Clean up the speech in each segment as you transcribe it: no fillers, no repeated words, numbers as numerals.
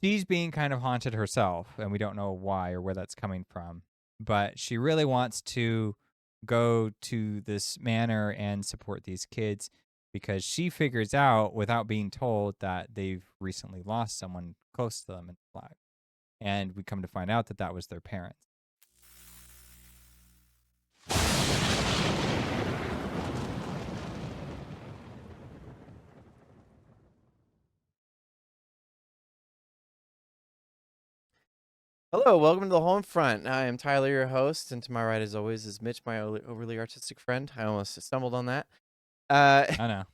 she's being kind of haunted herself, and we don't know why or where that's coming from. But she really wants to go to this manor and support these kids because she figures out, without being told, that they've recently lost someone close to them in the flag. And we come to find out that that was their parents. Hello, welcome to the HolmFront. I am Tyler, your host, and to my right, as always, is Mitch, my overly artistic friend. I almost stumbled on that. I know.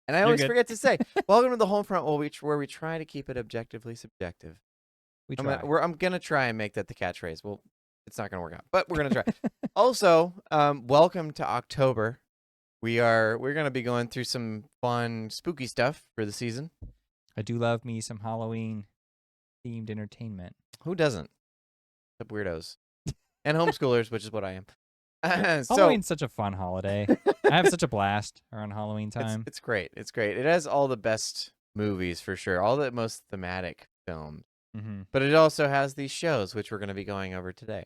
And I You're always good. forget to say, welcome to the HolmFront, where we try to keep it objectively subjective. We try. I'm gonna try and make that the catchphrase. Well, it's not gonna work out, but we're gonna try. Also, welcome to October. We're gonna be going through some fun, spooky stuff for the season. I do love me some Halloween themed entertainment. Who doesn't? Except weirdos and homeschoolers, which is what I am. Halloween's such a fun holiday. I have such a blast around Halloween time. It's great. It's great. It has all the best movies for sure, all the most thematic films. Mm-hmm. But it also has these shows, which we're going to be going over today.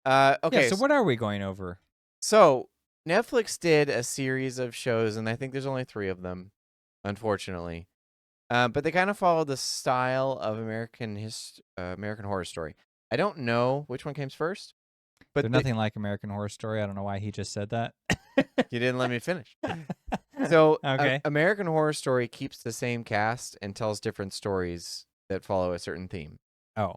Okay. Yeah, so what are we going over? So Netflix did a series of shows, and I think there's only 3 of them, unfortunately. But they kind of follow the style of American Horror Story. I don't know which one came first. But There's nothing like American Horror Story. I don't know why he just said that. You didn't let me finish. So okay. American Horror Story keeps the same cast and tells different stories that follow a certain theme. Oh.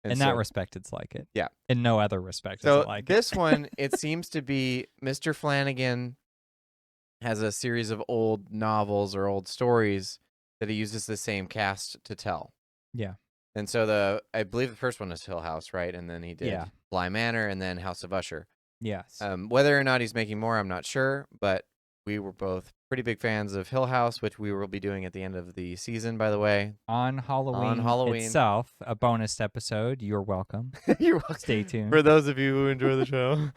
In that respect, it's like it. Yeah. In no other respect, so is it like this it. one, it seems to be Mr. Flanagan has a series of old novels or old stories that he uses the same cast to tell. Yeah. And so I believe the first one is Hill House, right? And then he did Bly Manor and then House of Usher. Yes. Whether or not he's making more, I'm not sure, but we were both pretty big fans of Hill House, which we will be doing at the end of the season, by the way. On Halloween itself, a bonus episode. You're welcome. You're welcome. Stay tuned. For those of you who enjoy the show.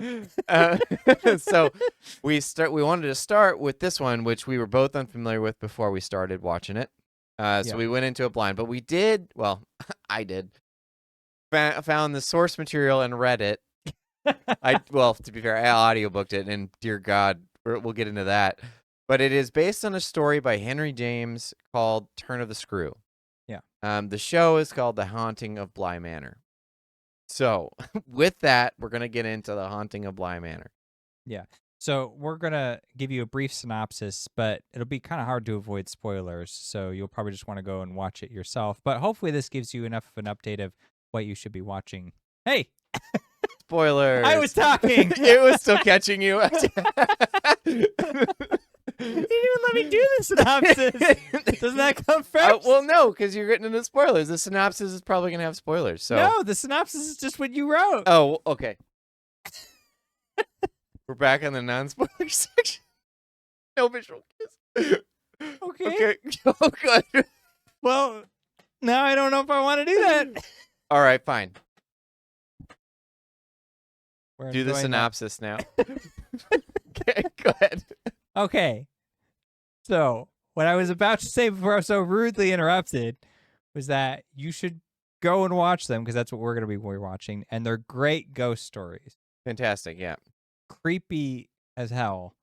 So we wanted to start with this one, which we were both unfamiliar with before we started watching it. So we went into it blind, but we did, well, I did, found the source material and read it. To be fair, I audiobooked it, and dear God, we'll get into that. But it is based on a story by Henry James called Turn of the Screw. Yeah. The show is called The Haunting of Bly Manor. So with that, we're going to get into The Haunting of Bly Manor. Yeah. So we're going to give you a brief synopsis, but it'll be kind of hard to avoid spoilers. So you'll probably just want to go and watch it yourself. But hopefully this gives you enough of an update of what you should be watching. Hey! Spoilers. I was talking. It was still catching you. You didn't even let me do the synopsis. Doesn't that come first? Well, no, because you're getting into spoilers. The synopsis is probably going to have spoilers. So no, the synopsis is just what you wrote. Oh, okay. We're back on the non-spoiler section. No visual kiss. Okay. Oh, good. Well, now I don't know if I want to do that. All right, fine. We're do the enjoying synopsis now. Okay, go ahead. Okay. So, what I was about to say before I was so rudely interrupted was that you should go and watch them because that's what we're going to be watching. And they're great ghost stories. Fantastic, yeah. Creepy as hell,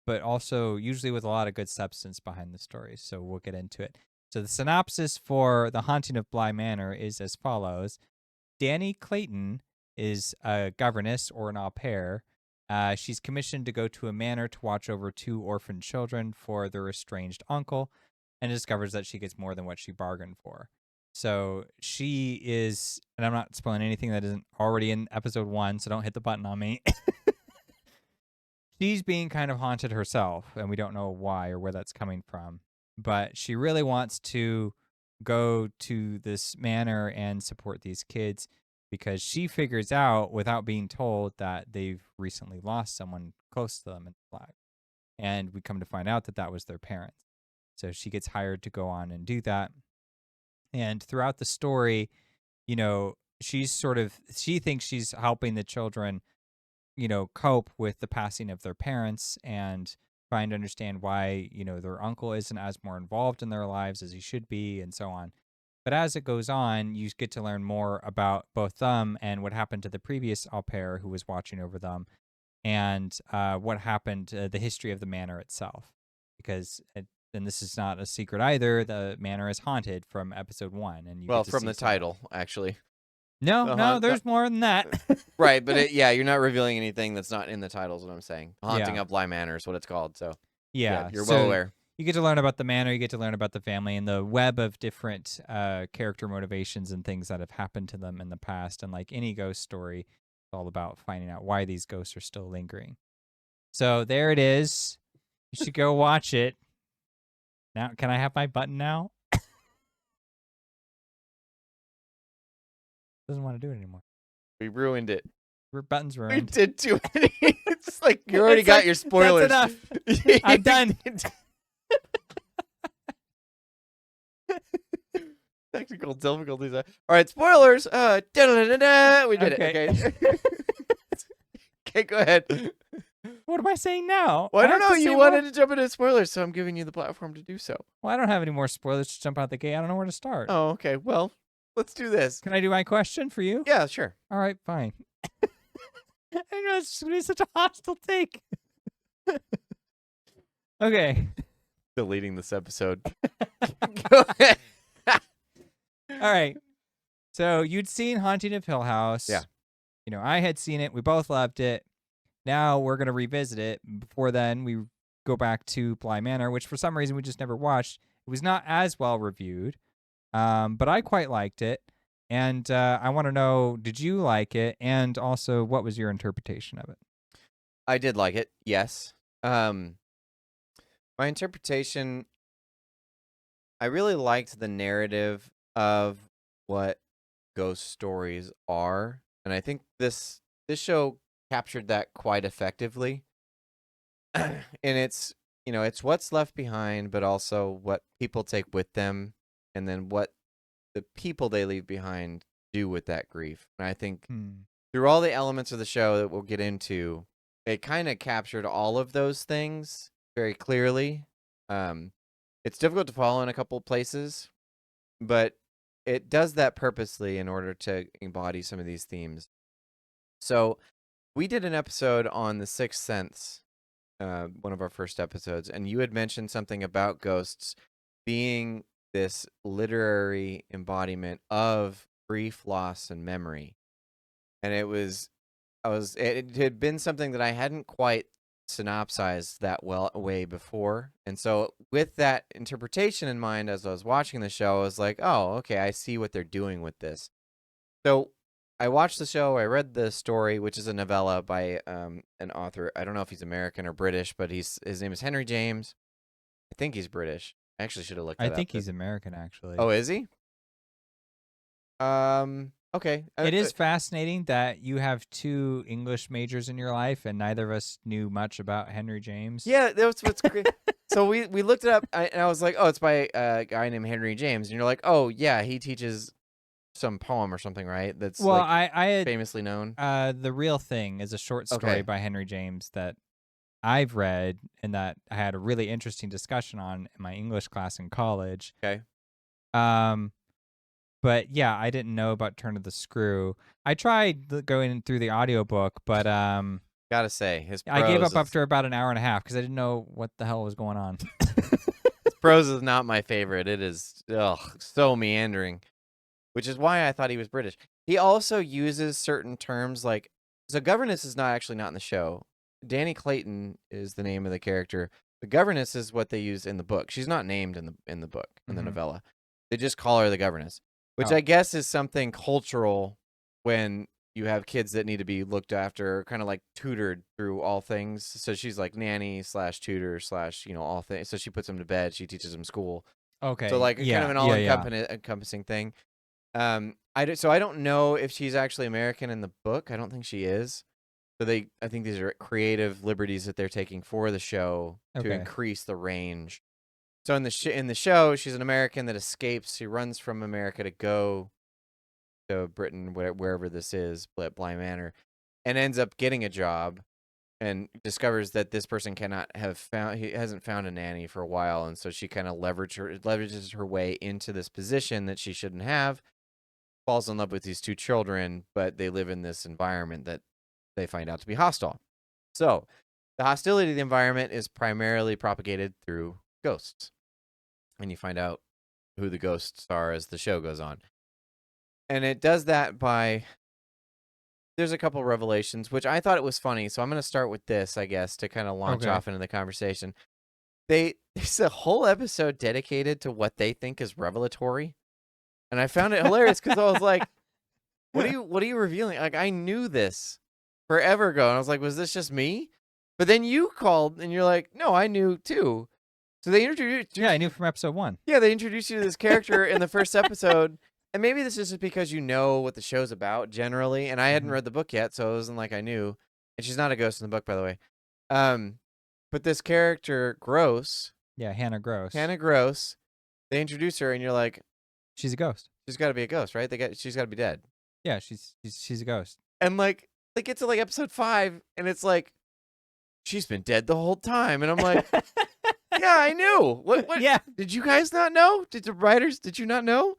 but also usually with a lot of good substance behind the stories. So we'll get into it. So the synopsis for The Haunting of Bly Manor is as follows. Danny Clayton is a governess or an au pair. She's commissioned to go to a manor to watch over 2 orphan children for their estranged uncle, and discovers that she gets more than what she bargained for. So she is, and I'm not spoiling anything that isn't already in episode 1, so don't hit the button on me. She's being kind of haunted herself, and we don't know why or where that's coming from. But she really wants to go to this manor and support these kids because she figures out, without being told, that they've recently lost someone close to them in the flag. And we come to find out that that was their parents. So she gets hired to go on and do that. And throughout the story, you know, she thinks she's helping the children, you know, cope with the passing of their parents and trying to understand why, you know, their uncle isn't as more involved in their lives as he should be and so on. But as it goes on, you get to learn more about both them and what happened to the previous au pair who was watching over them, and what happened, the history of the manor itself. Because, and this is not a secret either, the manor is haunted from episode 1. And you Well, get to from see the title, actually. No, there's more than that. Right, but you're not revealing anything that's not in the title is what I'm saying. Haunting Yeah. of Bly Manor is what it's called, so Yeah, you're so well aware. you get to learn about the manor, you get to learn about the family, and the web of different character motivations and things that have happened to them in the past. And like any ghost story, it's all about finding out why these ghosts are still lingering. So there it is. You should go watch it. Now, can I have my button now? Doesn't want to do it anymore. We ruined it. Your button's We ruined. did too many. It's like you already got your spoilers. That's enough. I'm done. Technical difficulties. All right, spoilers. We did it. Okay. Okay, go ahead. What am I saying now? Well, I don't know. You You wanted to jump into spoilers, so I'm giving you the platform to do so. Well, I don't have any more spoilers to jump out the gate. I don't know where to start. Oh, okay. Well, let's do this. Can I do my question for you? Yeah, sure. All right, fine. I know it's going to be such a hostile take. Okay. Deleting this episode. Go ahead. All right. So you'd seen Haunting of Hill House. Yeah. You know, I had seen it. We both loved it. Now we're going to revisit it. Before then, we go back to Bly Manor, which for some reason we just never watched. It was not as well reviewed, but I quite liked it. And I want to know, did you like it? And also, what was your interpretation of it? I did like it, yes. My interpretation, I really liked the narrative of what ghost stories are. And I think this show captured that quite effectively. And it's what's left behind, but also what people take with them, and then what the people they leave behind do with that grief. And I think through all the elements of the show that we'll get into, it kind of captured all of those things very clearly. It's difficult to follow in a couple places, but it does that purposely in order to embody some of these themes. So we did an episode on The Sixth Sense, one of our first episodes, and you had mentioned something about ghosts being this literary embodiment of grief, loss, and memory. And it had been something that I hadn't quite synopsized that way before. And so with that interpretation in mind, as I was watching the show, I was like, oh, okay, I see what they're doing with this. So I watched the show, I read the story, which is a novella by an author. I don't know if he's American or British, but his name is Henry James. I think he's British. I actually should have looked that up. I think he's American, actually. Oh, is he? Okay. It is fascinating that you have two English majors in your life, and neither of us knew much about Henry James. Yeah, that's what's great. So we looked it up, and I was like, oh, it's by a guy named Henry James. And you're like, oh, yeah, he teaches some poem or something, right? That's I had famously known. The Real Thing is a short story by Henry James that I've read and that I had a really interesting discussion on in my English class in college. Okay. But yeah, I didn't know about Turn of the Screw. I tried going through the audiobook, but gotta say, his prose I gave up after about an hour and a half because I didn't know what the hell was going on. His prose is not my favorite. It is so meandering, which is why I thought he was British. He also uses certain terms like, so governess is not in the show. Danny Clayton is the name of the character. The governess is what they use in the book. She's not named in the book, in the novella. They just call her the governess, which I guess is something cultural when you have kids that need to be looked after, kind of like tutored through all things. So she's like nanny / tutor / all things. So she puts them to bed. She teaches them school. Okay. So like kind of an all-encompassing thing. I don't know if she's actually American in the book. I don't think she is. So I think these are creative liberties that they're taking for the show to increase the range. So in the show, she's an American that escapes. She runs from America to go to Britain, wherever this is, Bly Manor, and ends up getting a job and discovers that this person he hasn't found a nanny for a while, and so she kind of leverages her way into this position that she shouldn't have. Falls in love with these two children, but they live in this environment that they find out to be hostile. So the hostility of the environment is primarily propagated through ghosts, and you find out who the ghosts are as the show goes on. And it does that by, there's a couple revelations, which I thought it was funny. So I'm going to start with this, I guess, to kind of launch off into the conversation. There's a whole episode dedicated to what they think is revelatory. And I found it hilarious because I was like, what are you revealing? Like, I knew this forever ago. And I was like, was this just me? But then you called and you're like, no, I knew too. So they introduced you. Yeah, I knew from episode 1. Yeah, they introduced you to this character in the first episode. And maybe this is just because you know what the show's about generally. And I hadn't read the book yet, so it wasn't like I knew. And she's not a ghost in the book, by the way. But this character, Gross. Yeah, Hannah Gross. They introduce her, and you're like, she's a ghost. She's got to be a ghost, right? She's got to be dead. Yeah, she's a ghost. And like, they get to like episode 5, and it's like, she's been dead the whole time. And I'm like, yeah, I knew. What? Yeah. Did you guys not know? Did you not know?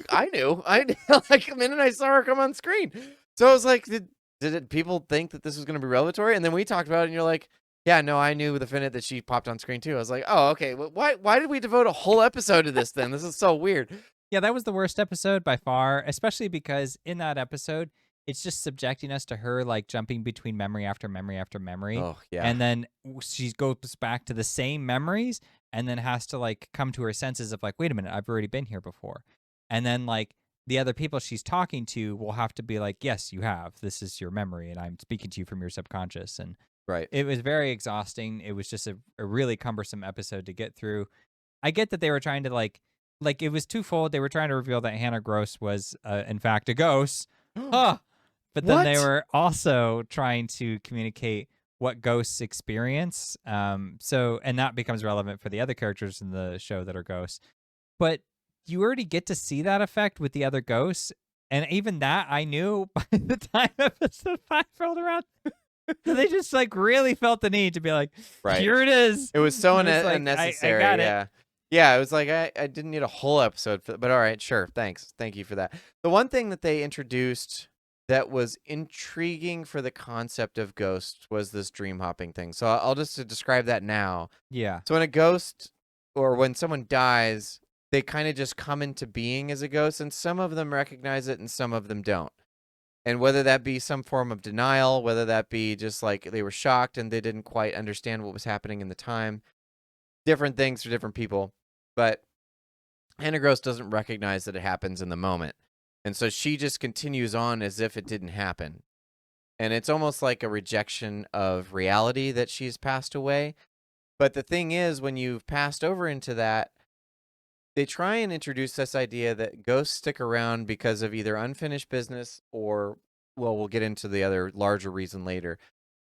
I knew. Like the minute I saw her come on screen. So I was like, did people think that this was going to be revelatory? And then we talked about it, and you're like, yeah, no, I knew the minute that she popped on screen too. I was like, oh, okay. Why did we devote a whole episode to this then? This is so weird. Yeah, that was the worst episode by far, especially because in that episode, it's just subjecting us to her like jumping between memory after memory after memory. Oh, yeah. And then she goes back to the same memories and then has to like come to her senses of like, wait a minute, I've already been here before. And then like the other people she's talking to will have to be like, yes, you have. This is your memory and I'm speaking to you from your subconscious. And right. It was very exhausting. It was just a really cumbersome episode to get through. I get that they were trying to like it was twofold. They were trying to reveal that Hannah Gross was in fact a ghost. But then they were also trying to communicate what ghosts experience. And that becomes relevant for the other characters in the show that are ghosts. But you already get to see that effect with the other ghosts. And even that I knew by the time episode 5 rolled around. They just like really felt the need to be like, right. Here it is. It was so unnecessary. I got it. Yeah, it was like I didn't need a whole episode for that. But all right, sure. Thanks. Thank you for that. The one thing that they introduced that was intriguing for the concept of ghosts was this dream hopping thing. So I'll just describe that now. Yeah. So when a ghost or when someone dies, they kind of just come into being as a ghost, and some of them recognize it and some of them don't. And whether that be some form of denial, whether that be just like they were shocked and they didn't quite understand what was happening in the time, different things for different people. But Hannah Gross doesn't recognize that it happens in the moment. And so she just continues on as if it didn't happen. And it's almost like a rejection of reality that she's passed away. But the thing is, when you've passed over into that, they try and introduce this idea that ghosts stick around because of either unfinished business or, well, we'll get into the other larger reason later.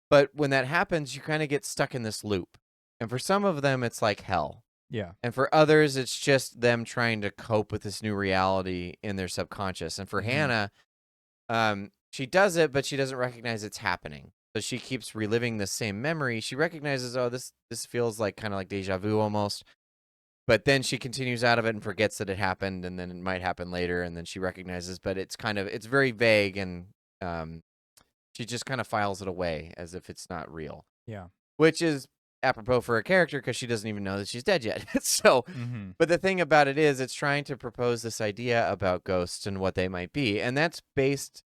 But when that happens, you kind of get stuck in this loop. And for some of them, it's like hell. Yeah. And for others, it's just them trying to cope with this new reality in their subconscious. And for Hannah, she does it, but she doesn't recognize it's happening. So she keeps reliving the same memory. She recognizes, oh, this feels like kind of like deja vu almost. But then she continues out of it and forgets that it happened, and then it might happen later, and then she recognizes, but it's very vague, and she just kind of files it away as if it's not real. Yeah. Which is apropos for a character because she doesn't even know that she's dead yet. So, but the thing about it is it's trying to propose this idea about ghosts and what they might be, and that's based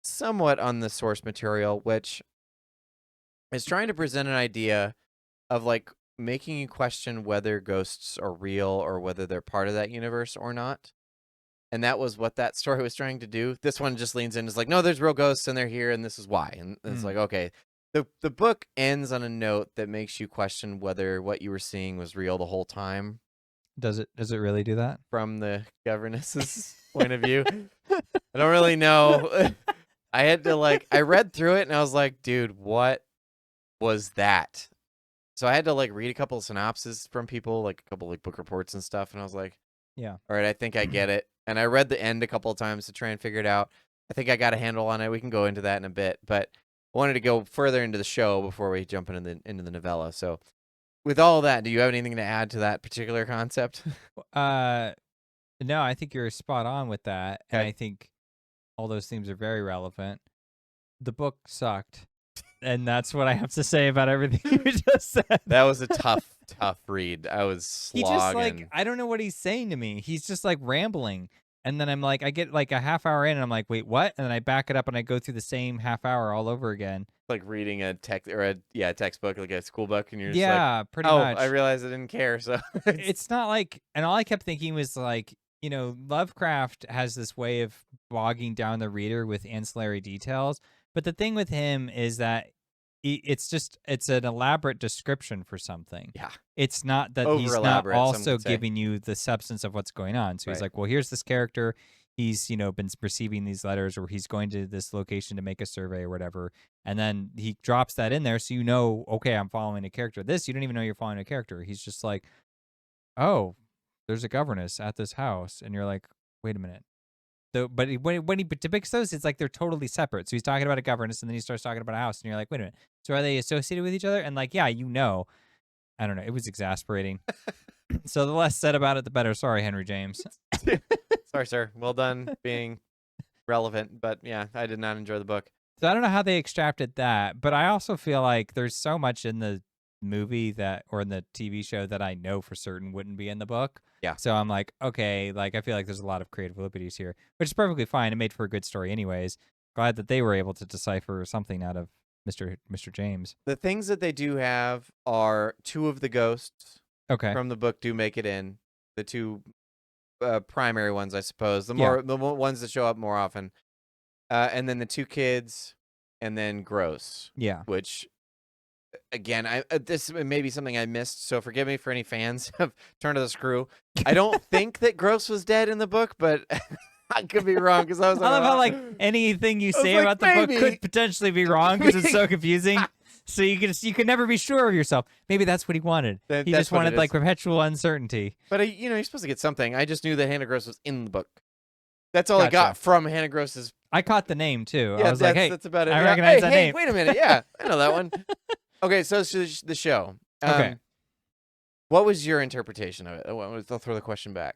somewhat on the source material, which is trying to present an idea of like making you question whether ghosts are real or whether they're part of that universe or not. And that was what that story was trying to do. This one just leans in. It's like, no, there's real ghosts and they're here and this is why. And it's like, okay. The book ends on a note that makes you question whether what you were seeing was real the whole time. Does it really do that? From the governess's point of view. I don't really know. I had to I read through it and I was like, dude, what was that? So I had to read a couple of synopses from people, like a couple book reports and stuff. And I was like, yeah, all right, I think I get it. And I read the end a couple of times to try and figure it out. I think I got a handle on it. We can go into that in a bit. But wanted to go further into the show before we jump into the novella. So, with all that, do you have anything to add to that particular concept? Uh, no, I think you're spot on with that, and Okay. I think all those themes are very relevant. The book sucked, and that's what I have to say about everything you just said. That was a tough read. I was He just like slogging. I don't know what he's saying to me. He's just like rambling. And then I'm like, I get like a half hour in and I'm like, wait, what? And then I back it up and I go through the same half hour all over again. Like reading a text or a textbook, like a school book, and you're just like, Yeah, pretty oh, much. I realized I didn't care. So It's not like, and all I kept thinking was like, Lovecraft has this way of bogging down the reader with ancillary details. But the thing with him is that it's an elaborate description for something. yeah, It's not that over he's not elaborate. Some also would say. giving you the substance of what's going on. So he's Right. like, well, here's this character. He's, been receiving these letters, or he's going to this location to make a survey or whatever. And then he drops that in there. So okay, I'm following a character. This, you don't even know you're following a character. He's just like, oh, there's a governess at this house. And you're like, wait a minute. So, but when he depicts those, it's like they're totally separate. So he's talking about a governess, and then he starts talking about a house, and you're like, wait a minute. So are they associated with each other? And like, yeah, I don't know. It was exasperating. So the less said about it, the better. Sorry, Henry James. Sorry, sir. Well done being relevant, but yeah, I did not enjoy the book. So I don't know how they extracted that, but I also feel like there's so much in the movie or in the TV show that I know for certain wouldn't be in the book. Yeah. So I'm like, okay, like I feel like there's a lot of creative liberties here, which is perfectly fine. It made for a good story anyways. Glad that they were able to decipher something out of Mr. James. The things that they do have are two of the ghosts Okay. from the book do make it in. The two primary ones, I suppose. The ones that show up more often, and then the two kids, and then Gross. Yeah. Which, again, this may be something I missed, so forgive me for any fans of Turn of the Screw. I don't think that Gross was dead in the book, but I could be wrong because I was. I love how like anything you say about the book could potentially be wrong because it's so confusing. So you can never be sure of yourself. Maybe that's what he wanted. He just wanted like perpetual uncertainty. But you're supposed to get something. I just knew that Hannah Gross was in the book. That's all I got from Hannah Gross's. I caught the name too. Yeah, I was like, hey, that's about it. I recognize that name. Wait a minute. Yeah, I know that one. Okay, so it's the show. Okay. What was your interpretation of it? I'll throw the question back.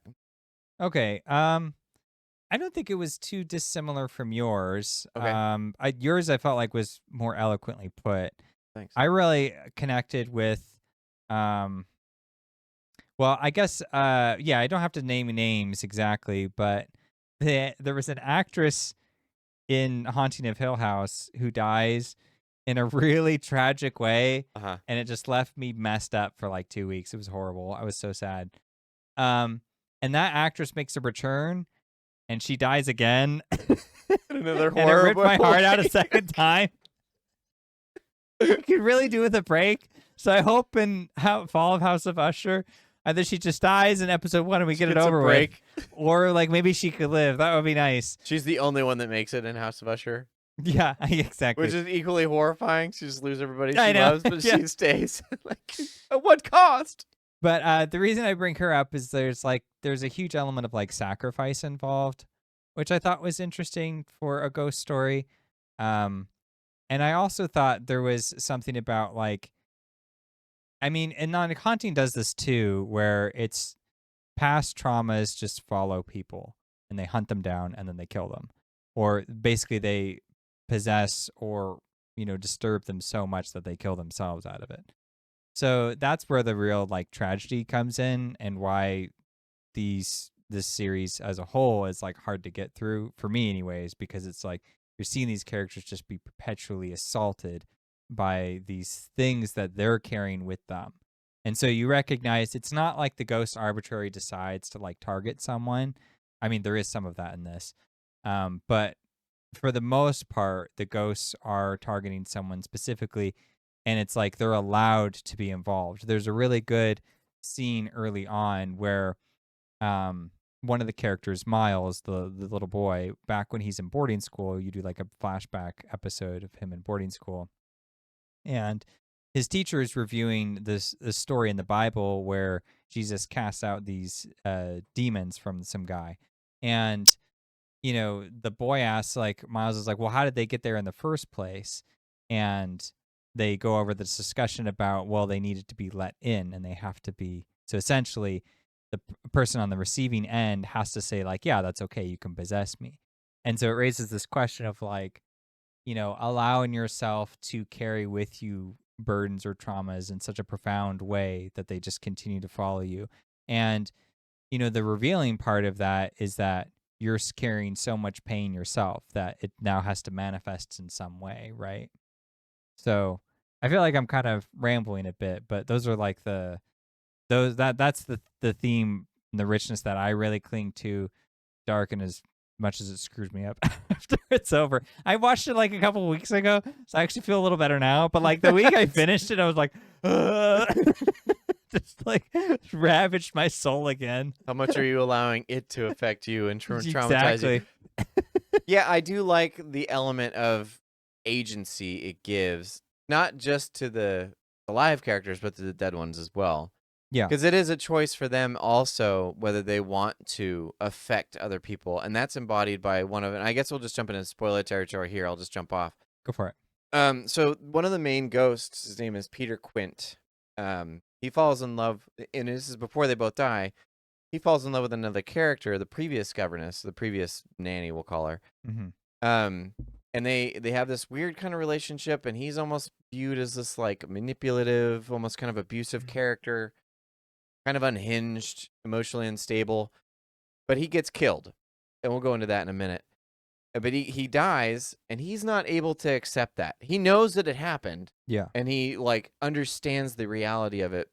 Okay. I don't think it was too dissimilar from yours. Okay. Yours I felt like was more eloquently put. Thanks. I really connected with, well, I guess, yeah, I don't have to name names exactly, but there was an actress in Haunting of Hill House who dies in a really tragic way, and it just left me messed up for like 2 weeks. It was horrible. I was so sad. And that actress makes a return, and she dies again. Another and it ripped my heart out a second time. You could really do with a break. So I hope in Fall of House of Usher, either she just dies in episode 1 and we get it over with, or like maybe she could live. That would be nice. She's the only one that makes it in House of Usher. Yeah, exactly. Which is equally horrifying. She just loses everybody she loves, but she stays. Like, at what cost? But the reason I bring her up is there's a huge element of like sacrifice involved, which I thought was interesting for a ghost story. And I also thought there was something about like, I mean, and Haunting does this too, where it's past traumas just follow people and they hunt them down and then they kill them. Or basically they possess or, disturb them so much that they kill themselves out of it. So that's where the real like tragedy comes in, and why this series as a whole is like hard to get through for me anyways, because it's like you're seeing these characters just be perpetually assaulted by these things that they're carrying with them. And so you recognize it's not like the ghost arbitrarily decides to like target someone. I mean, there is some of that in this. But for the most part, the ghosts are targeting someone specifically, and it's like they're allowed to be involved. There's a really good scene early on where one of the characters, Miles, the little boy, back when he's in boarding school, you do like a flashback episode of him in boarding school. And his teacher is reviewing this story in the Bible where Jesus casts out these demons from some guy. And, the boy asks, like, Miles is like, well, how did they get there in the first place? and they go over this discussion about, well, they needed to be let in and they have to be. So essentially, the person on the receiving end has to say, like, yeah, that's okay. You can possess me. And so it raises this question of, like, allowing yourself to carry with you burdens or traumas in such a profound way that they just continue to follow you. And, the revealing part of that is that you're carrying so much pain yourself that it now has to manifest in some way, right? So I feel like I'm kind of rambling a bit, but those are like that's the theme and the richness that I really cling to, dark and as much as it screws me up after it's over. I watched it like a couple weeks ago, so I actually feel a little better now. But like the week I finished it, I was like, just like ravaged my soul again. How much are you allowing it to affect you and traumatize Exactly. you? Yeah, I do like the element of agency it gives, not just to the alive characters, but to the dead ones as well. Yeah. Because it is a choice for them also whether they want to affect other people. And that's embodied by one of it. I guess we'll just jump into spoiler territory here. I'll just jump off. Go for it. So one of the main ghosts, his name is Peter Quint. He falls in love, and this is before they both die. He falls in love with another character, the previous governess, the previous nanny, we'll call her. Mm-hmm. And they have this weird kind of relationship, and he's almost viewed as this like manipulative, almost kind of abusive character, kind of unhinged, emotionally unstable. But he gets killed, and we'll go into that in a minute. But he dies, and he's not able to accept that. He knows that it happened. Yeah. And he like understands the reality of it.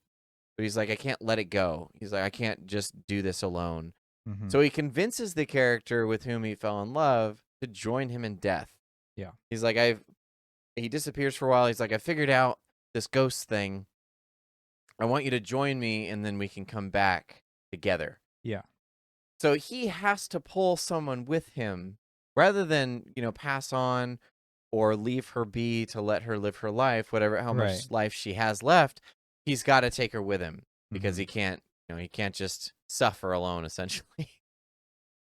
But he's like, I can't let it go. He's like, I can't just do this alone. Mm-hmm. So he convinces the character with whom he fell in love to join him in death. Yeah. He's like, he disappears for a while. He's like, I figured out this ghost thing. I want you to join me, and then we can come back together. Yeah. So he has to pull someone with him rather than, pass on or leave her be to let her live her life, how much life she has left. He's got to take her with him because he can't just suffer alone, essentially.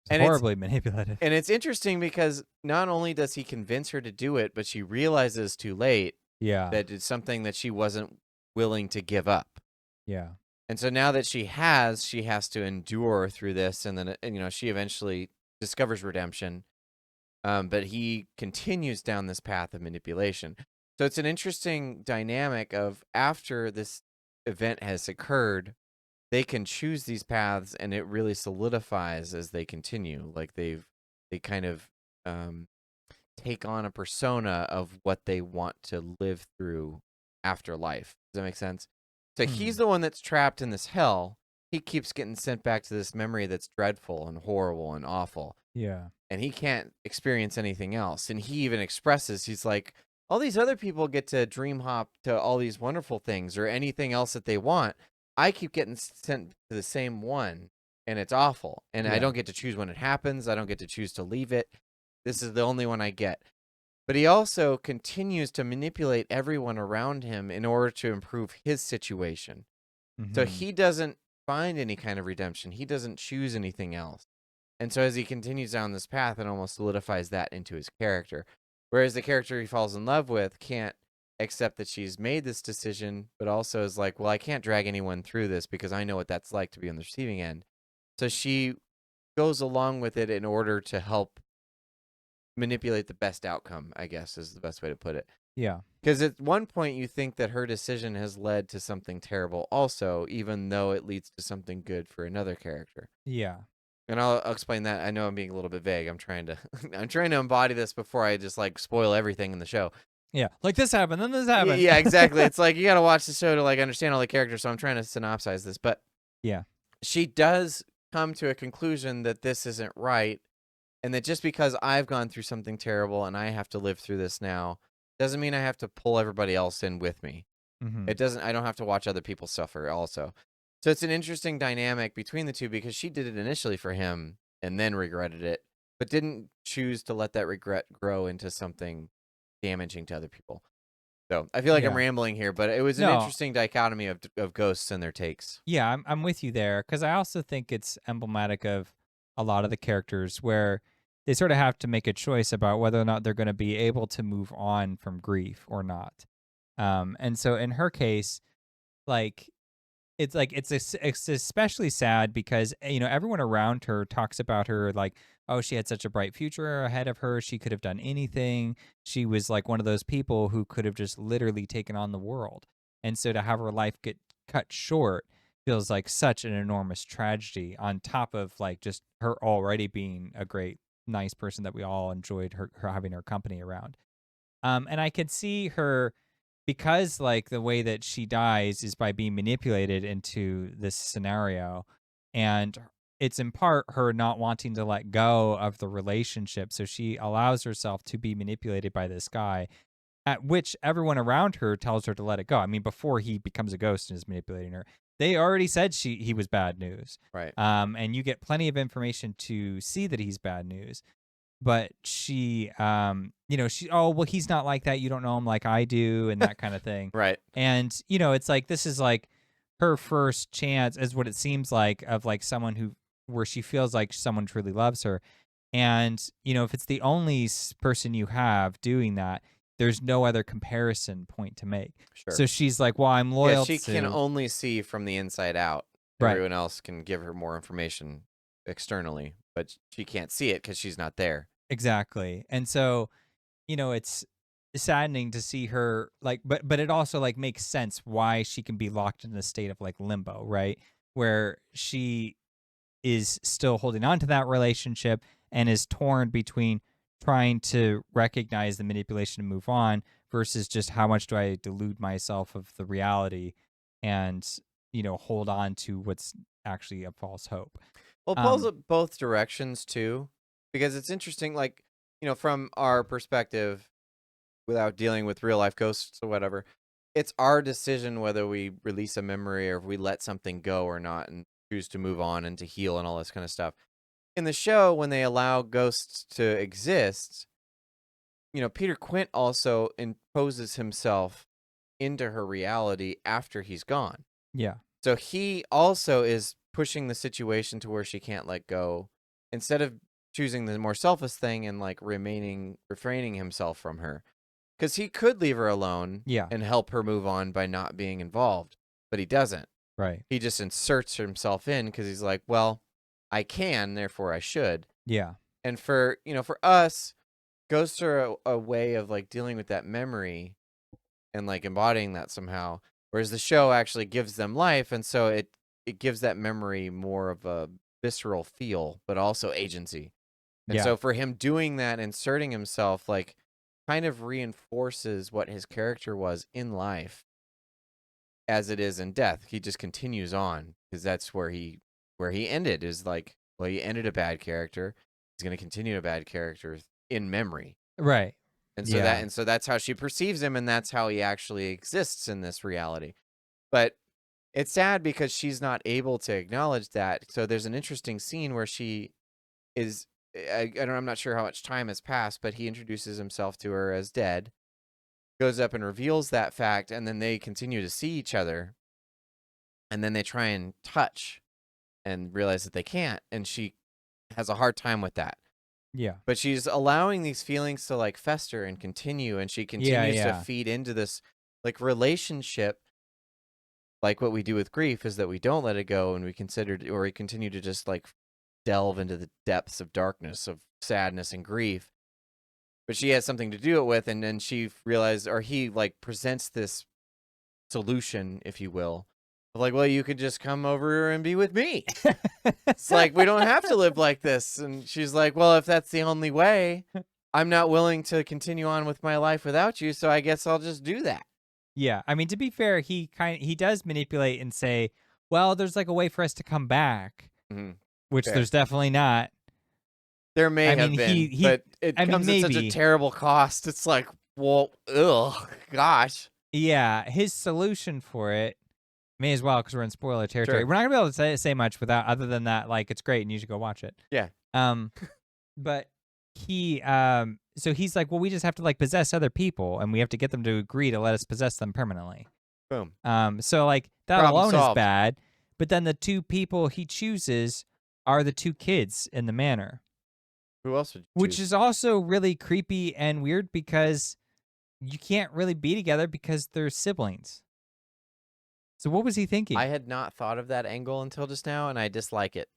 And horribly manipulative. And it's interesting because not only does he convince her to do it, but she realizes too late that it's something that she wasn't willing to give up. Yeah. And so now that she has to endure through this, and then she eventually discovers redemption. But he continues down this path of manipulation. So it's an interesting dynamic of after this event has occurred, they can choose these paths, and it really solidifies as they continue. Like they kind of take on a persona of what they want to live through after life. Does that make sense? So he's the one that's trapped in this hell. He keeps getting sent back to this memory that's dreadful and horrible and awful. Yeah. And he can't experience anything else. And he even expresses, he's like, all these other people get to dream hop to all these wonderful things or anything else that they want. I keep getting sent to the same one, and it's awful. And I don't get to choose when it happens. I don't get to choose to leave it. This is the only one I get. But he also continues to manipulate everyone around him in order to improve his situation. So he doesn't find any kind of redemption. He doesn't choose anything else. And so as he continues down this path, it almost solidifies that into his character. Whereas the character he falls in love with can't accept that she's made this decision, but also is like, well, I can't drag anyone through this because I know what that's like to be on the receiving end. So she goes along with it in order to help manipulate the best outcome, I guess is the best way to put it. Yeah. Because at one point you think that her decision has led to something terrible also, even though it leads to something good for another character. Yeah. And I'll explain that. I know I'm being a little bit vague. I'm trying to embody this before I just like spoil everything in the show. Yeah. Like this happened, then this happened. Yeah, exactly. It's like you got to watch the show to like understand all the characters, so I'm trying to synopsize this, but yeah. She does come to a conclusion that this isn't right, and that just because I've gone through something terrible and I have to live through this now doesn't mean I have to pull everybody else in with me. It doesn't. I don't have to watch other people suffer also. So it's an interesting dynamic between the two because she did it initially for him and then regretted it, but didn't choose to let that regret grow into something damaging to other people. So I feel like I'm rambling here, but it was an interesting dichotomy of ghosts and their takes. Yeah, I'm with you there because I also think it's emblematic of a lot of the characters where they sort of have to make a choice about whether or not they're going to be able to move on from grief or not. And so in her case, like it's especially sad because everyone around her talks about her like, oh, she had such a bright future ahead of her, she could have done anything, she was like one of those people who could have just literally taken on the world. And so to have her life get cut short feels like such an enormous tragedy, on top of like just her already being a great nice person that we all enjoyed her having her company around. And I could see her, because like the way that she dies is by being manipulated into this scenario, and it's in part her not wanting to let go of the relationship, so she allows herself to be manipulated by this guy, at which everyone around her tells her to let it go. I mean, before he becomes a ghost and is manipulating her, they already said he was bad news. Right. And you get plenty of information to see that he's bad news. But she, oh, well, he's not like that. You don't know him like I do, and that kind of thing. Right. And, it's like, this is like her first chance, is what it seems like, of like someone where she feels like someone truly loves her. And, if it's the only person you have doing that, there's no other comparison point to make. Sure. So she's like, well, I'm loyal she can only see from the inside out. Right. Everyone else can give her more information externally, but she can't see it because she's not there. Exactly. And so, it's saddening to see her like, but it also like makes sense why she can be locked in a state of like limbo, right? Where she is still holding on to that relationship and is torn between trying to recognize the manipulation and move on versus just how much do I delude myself of the reality and, hold on to what's actually a false hope. Well, it pulls up both directions too, because it's interesting, like, from our perspective, without dealing with real life ghosts or whatever, it's our decision whether we release a memory or if we let something go or not and choose to move on and to heal and all this kind of stuff. In the show, when they allow ghosts to exist, Peter Quint also imposes himself into her reality after he's gone. Yeah. So he also is pushing the situation to where she can't let go, instead of choosing the more selfless thing and like refraining himself from her, because he could leave her alone, Yeah, and help her move on by not being involved, but he doesn't. right. He just inserts himself in because he's like, well, I can, therefore I should. Yeah. And for us, ghosts are a way of like dealing with that memory and like embodying that somehow, whereas the show actually gives them life, and so it gives that memory more of a visceral feel, but also agency. And so for him doing that, inserting himself, like, kind of reinforces what his character was in life as it is in death. He just continues on because that's where he ended, is like, well, he ended a bad character. He's going to continue a bad character in memory. Right. And so that's how she perceives him, and that's how he actually exists in this reality. But it's sad because she's not able to acknowledge that. So there's an interesting scene where she is, I'm not sure how much time has passed, but he introduces himself to her as dead, goes up and reveals that fact, and then they continue to see each other, and then they try and touch and realize that they can't, and she has a hard time with that. Yeah. But she's allowing these feelings to like fester and continue, and she continues to feed into this like relationship. Like what we do with grief is that we don't let it go, and we continue to just like delve into the depths of darkness of sadness and grief. But she has something to do it with, and then she realized, or he like presents this solution, if you will, of like, well, you could just come over and be with me. It's like, we don't have to live like this. And she's like, well, if that's the only way, I'm not willing to continue on with my life without you, so I guess I'll just do that. Yeah, I mean, to be fair, he does manipulate and say, well, there's like a way for us to come back, which there's definitely not. There may have been, but it comes at such a terrible cost. It's like, well, gosh. Yeah, his solution for it, may as well, because we're in spoiler territory. Sure. We're not gonna be able to say much without, other than that, like, it's great and you should go watch it. Yeah. But he, so he's like, well, we just have to like possess other people, and we have to get them to agree to let us possess them permanently. Boom. So like that Problem alone solved. is bad. But then the two people he chooses are the two kids in the manor. Who else would you which choose? is also really creepy and weird because you can't really be together because they're siblings. So what was he thinking? I had not thought of that angle until just now, and I dislike it.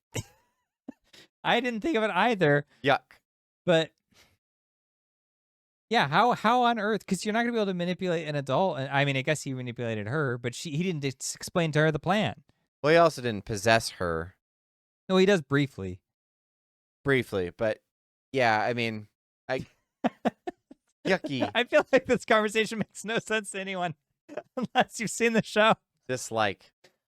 I didn't think of it either, Yuck. but yeah, how on earth? Because you're not gonna be able to manipulate an adult. I mean, I guess he manipulated her, but he didn't explain to her the plan. Well, he also didn't possess her No, he does briefly. briefly, but yeah, I mean, I yucky. I feel like this conversation makes no sense to anyone unless you've seen the show. Dislike.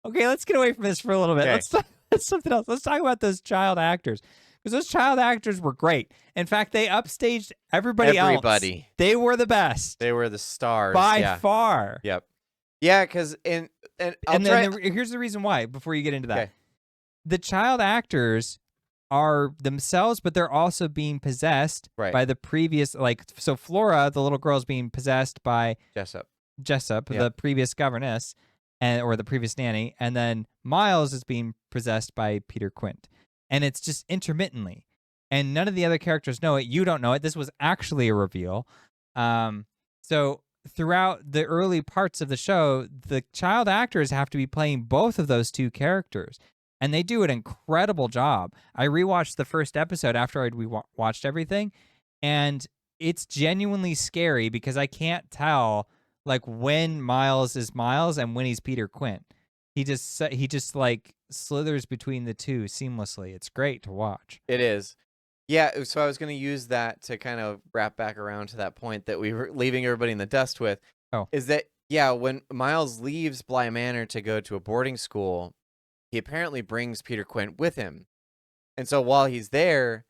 Okay, let's get away from this for a little bit. Okay. Let's talk about something else. Let's talk about those child actors. Because those child actors were great. In fact, they upstaged everybody else. Everybody. They were the best. They were the stars. By far. Yep. Yeah, because and here's the reason why, before you get into that. Okay. The child actors are themselves, but they're also being possessed by the previous, so Flora, the little girl, is being possessed by Jessup, the previous governess, or the previous nanny, and then Miles is being possessed by Peter Quint. And it's just intermittently. And none of the other characters know it. You don't know it. This was actually a reveal. So throughout the early parts of the show, the child actors have to be playing both of those two characters. And they do an incredible job. I rewatched the first episode after I'd watched everything. And it's genuinely scary because I can't tell when Miles is Miles and when he's Peter Quint. He just slithers between the two seamlessly. It's great to watch. It is. Yeah, so I was going to use that to kind of wrap back around to that point that we were leaving everybody in the dust with. Oh. Is that, when Miles leaves Bly Manor to go to a boarding school, he apparently brings Peter Quint with him. And so while he's there,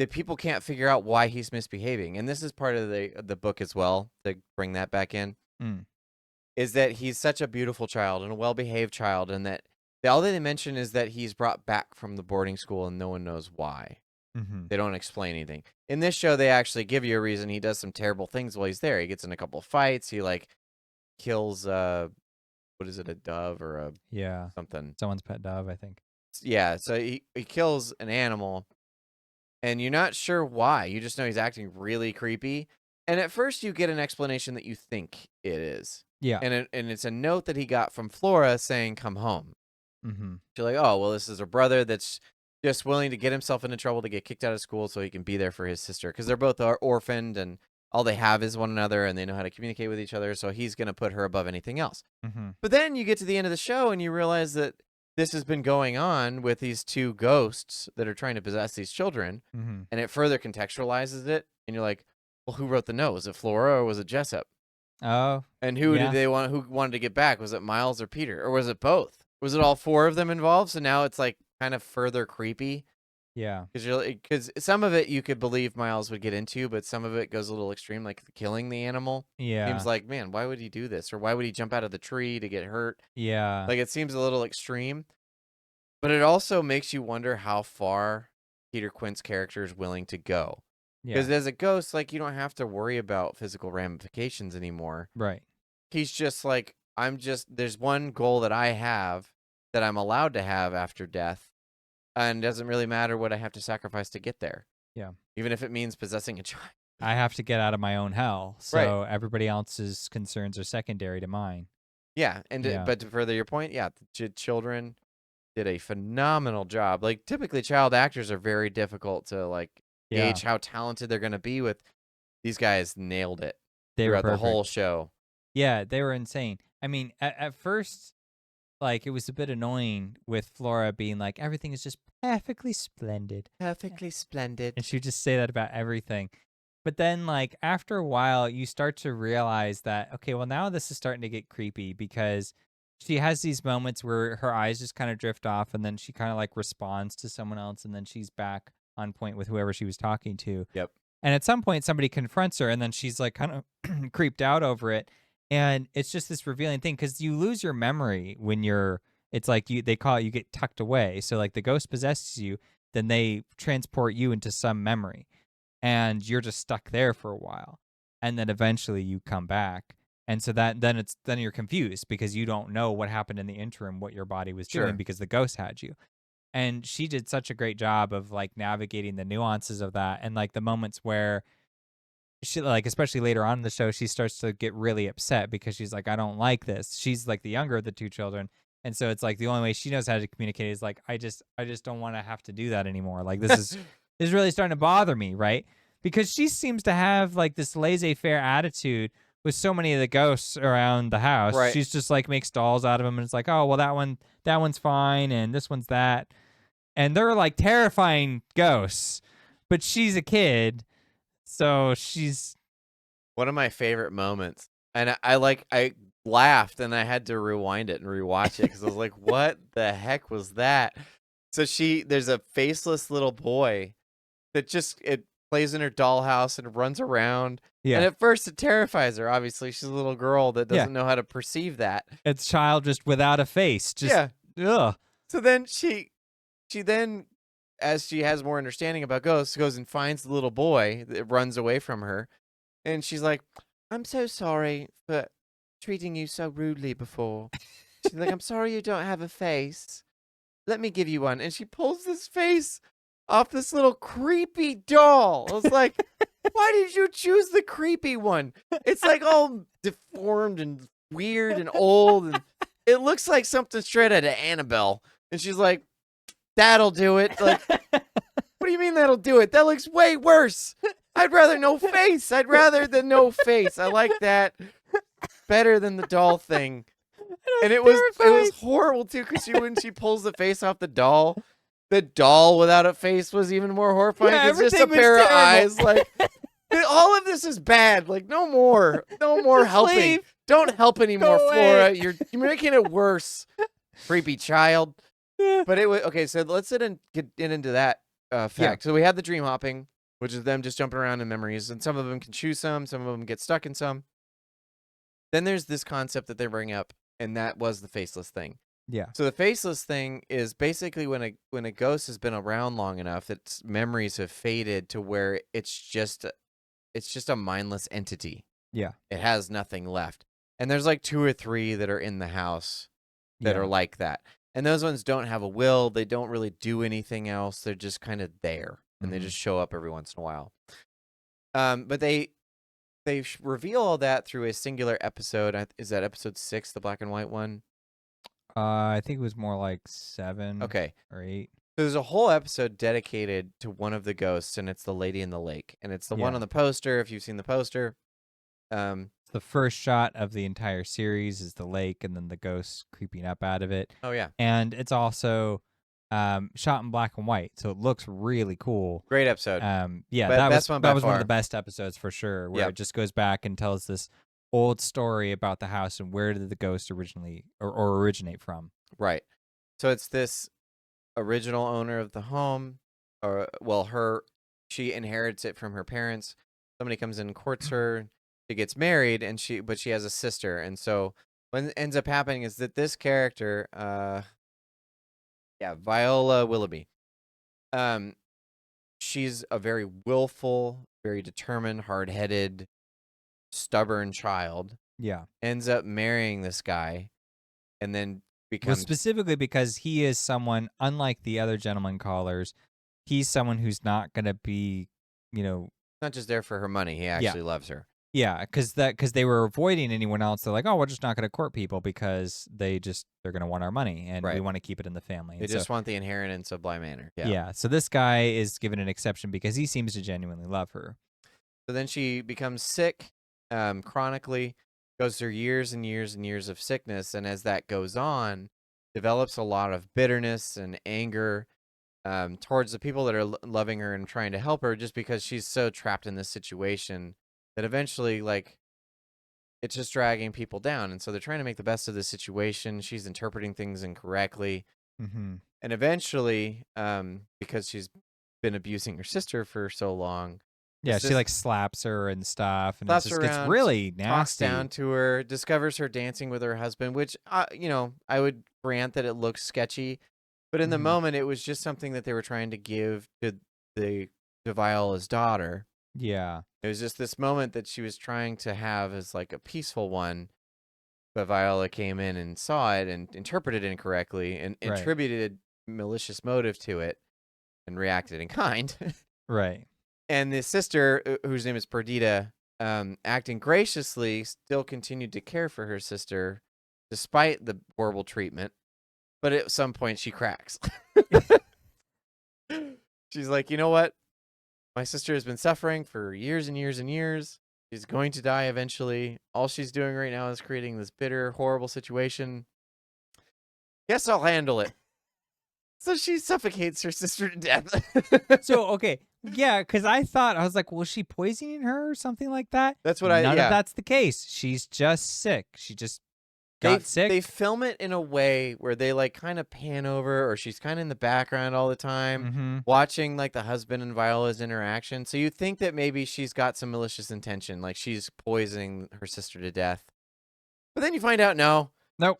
the people can't figure out why he's misbehaving. And this is part of the book as well, to bring that back in. Is that he's such a beautiful child and a well-behaved child, and that all they mention is that he's brought back from the boarding school and no one knows why. Mm-hmm. They don't explain anything. In this show, they actually give you a reason. He does some terrible things while he's there. He gets in a couple of fights. He kills what is it, a dove or something? Someone's pet dove, I think. Yeah, so he kills an animal, and you're not sure why. You just know he's acting really creepy. And at first, you get an explanation that you think it is. Yeah. And it's a note that he got from Flora saying, "Come home." Mm-hmm. You're like, oh, well, this is a brother that's just willing to get himself into trouble to get kicked out of school so he can be there for his sister. Because they're both orphaned, and all they have is one another, and they know how to communicate with each other. So he's going to put her above anything else. Mm-hmm. But then you get to the end of the show, and you realize that this has been going on with these two ghosts that are trying to possess these children. Mm-hmm. And it further contextualizes it. And you're like, well, who wrote the note? Was it Flora or was it Jessup? Oh. And who wanted to get back? Was it Miles or Peter? Or was it both? Was it all four of them involved? So now it's kind of further creepy. Yeah. Because some of it you could believe Miles would get into, but some of it goes a little extreme, like killing the animal. Yeah. Seems like, man, why would he do this? Or why would he jump out of the tree to get hurt? Yeah. It seems a little extreme. But it also makes you wonder how far Peter Quint's character is willing to go. Because as a ghost, you don't have to worry about physical ramifications anymore. Right. He's just there's one goal that I have that I'm allowed to have after death, and it doesn't really matter what I have to sacrifice to get there. Yeah. Even if it means possessing a child. I have to get out of my own hell, so everybody else's concerns are secondary to mine. Yeah, but to further your point, the children did a phenomenal job. Typically child actors are very difficult to gauge how talented they're going to be with. These guys nailed it throughout the whole show. Yeah, they were insane. I mean, at first, it was a bit annoying with Flora being like, everything is just perfectly splendid. Perfectly splendid. And she would just say that about everything. But then, after a while, you start to realize that, okay, well, now this is starting to get creepy because she has these moments where her eyes just kind of drift off, and then she kind of responds to someone else, and then she's back on point with whoever she was talking to. Yep. And at some point, somebody confronts her, and then she's kind of creeped out over it. And it's just this revealing thing because you lose your memory when it's they call it, you get tucked away. So the ghost possesses you, then they transport you into some memory, and you're just stuck there for a while. And then eventually you come back. And so then you're confused because you don't know what happened in the interim, what your body was doing because the ghost had you. And she did such a great job of like navigating the nuances of that, and like the moments where she, like, especially later on in the show, she starts to get really upset because she's like, I don't like this. She's like the younger of the two children. And so it's like the only way she knows how to communicate is like, I just don't want to have to do that anymore. Like this is really starting to bother me, right? Because she seems to have like this laissez-faire attitude with so many of the ghosts around the house. Right. She's just like makes dolls out of them, and it's like, oh well, that one's fine, and this one's that, and they're like terrifying ghosts, but she's a kid, so she's One of my favorite moments, and I laughed and I had to rewind it and rewatch it because I was like, "What the heck was that?" So there's a faceless little boy that just it plays in her dollhouse and runs around, and yeah. at first it terrifies her. Obviously, she's a little girl that Yeah. doesn't know how to perceive that. It's child just without a face. Just Yeah. ugh. So then she then, as she has more understanding about ghosts, goes and finds the little boy that runs away from her. And she's like, I'm so sorry for treating you so rudely before. She's like, I'm sorry you don't have a face. Let me give you one. And she pulls this face off this little creepy doll. I was like, why did you choose the creepy one? It's like all deformed and weird and old. And it looks like something straight out of Annabelle. And she's like, that'll do it. Like, what do you mean that'll do it? That looks way worse. I'd rather no face. I'd rather than no face. I like that better than the doll thing. And it was horrible too, because when she pulls the face off the doll without a face was even more horrifying. Yeah, It's just a everything was pair of terrible. eyes. Like all of this is bad. Like no more Just helping. leave. Don't help anymore, Go away. Flora. You're making it worse. Creepy child. Yeah. But it was okay. So let's get into that fact. Yeah. So we had the dream hopping, which is them just jumping around in memories, and some of them can choose some of them get stuck in some. Then there's this concept that they bring up, and that was the faceless thing. Yeah. So the faceless thing is basically when a ghost has been around long enough, its memories have faded to where it's just a mindless entity. Yeah. It has nothing left. And there's like 2 or 3 that are in the house that Yeah. are like that. And those ones don't have a will. They don't really do anything else. They're just kind of there, and they Mhm. just show up every once in a while. But they reveal all that through a singular episode. Is that episode 6, the black and white one? I think it was more like 7 Okay. or 8. So there's a whole episode dedicated to one of the ghosts, and it's the lady in the lake, and it's the one Yeah. on the poster. If you've seen the poster, The first shot of the entire series is the lake and then the ghosts creeping up out of it. oh yeah, And it's also shot in black and white, so it looks really cool. great episode. Yeah, But best one by that was one of far. the best episodes for sure, where Yep. it just goes back and tells this old story about the house and where did the ghost originally or originate from. Right. So it's this original owner of the home, or well, she inherits it from her parents. Somebody comes in and courts her. She gets married, but she has a sister, and so what ends up happening is that this character, Viola Willoughby, she's a very willful, very determined, hard-headed, stubborn child. Yeah. Ends up marrying this guy, and then Well, becomes specifically because he is someone, unlike the other gentleman callers, he's someone who's not going to be, not just there for her money. He actually loves her. yeah, because they were avoiding anyone else. They're like, oh, we're just not going to court people because they're going to want our money and we Right. want to keep it in the family. They And just want the inheritance of Bly Manor. yeah. So this guy is given an exception because he seems to genuinely love her. So then she becomes sick, chronically, goes through years and years and years of sickness, and as that goes on, develops a lot of bitterness and anger towards the people that are loving her and trying to help her, just because she's so trapped in this situation that eventually, like, it's just dragging people down. And so they're trying to make the best of the situation. She's interpreting things incorrectly. Mm-hmm. And eventually, because she's been abusing her sister for so long, Yeah, It's she just- like slaps her and stuff, and it Slaps just her gets around, really talks nasty. down to her, discovers her dancing with her husband, which, I would grant that it looks sketchy. But in the Mhm. moment, it was just something that they were trying to give to Viola's daughter. Yeah, It was just this moment that she was trying to have as like a peaceful one, but Viola came in and saw it and interpreted it incorrectly and Right. attributed malicious motive to it and reacted in kind. Right. And the sister, whose name is Perdita, acting graciously, still continued to care for her sister despite the horrible treatment. But at some point, she cracks. She's like, you know what? My sister has been suffering for years and years and years. She's going to die eventually. All she's doing right now is creating this bitter, horrible situation. Guess I'll handle it. So she suffocates her sister to death. So, okay. Yeah, because I was like, was she poisoning her or something like that? That's what None of that's the case. She's just sick. She just got sick. They film it in a way where they like kind of pan over, or she's kind of in the background all the time, watching like the husband and Viola's interaction. So you think that maybe she's got some malicious intention, like she's poisoning her sister to death. But then you find out, nope.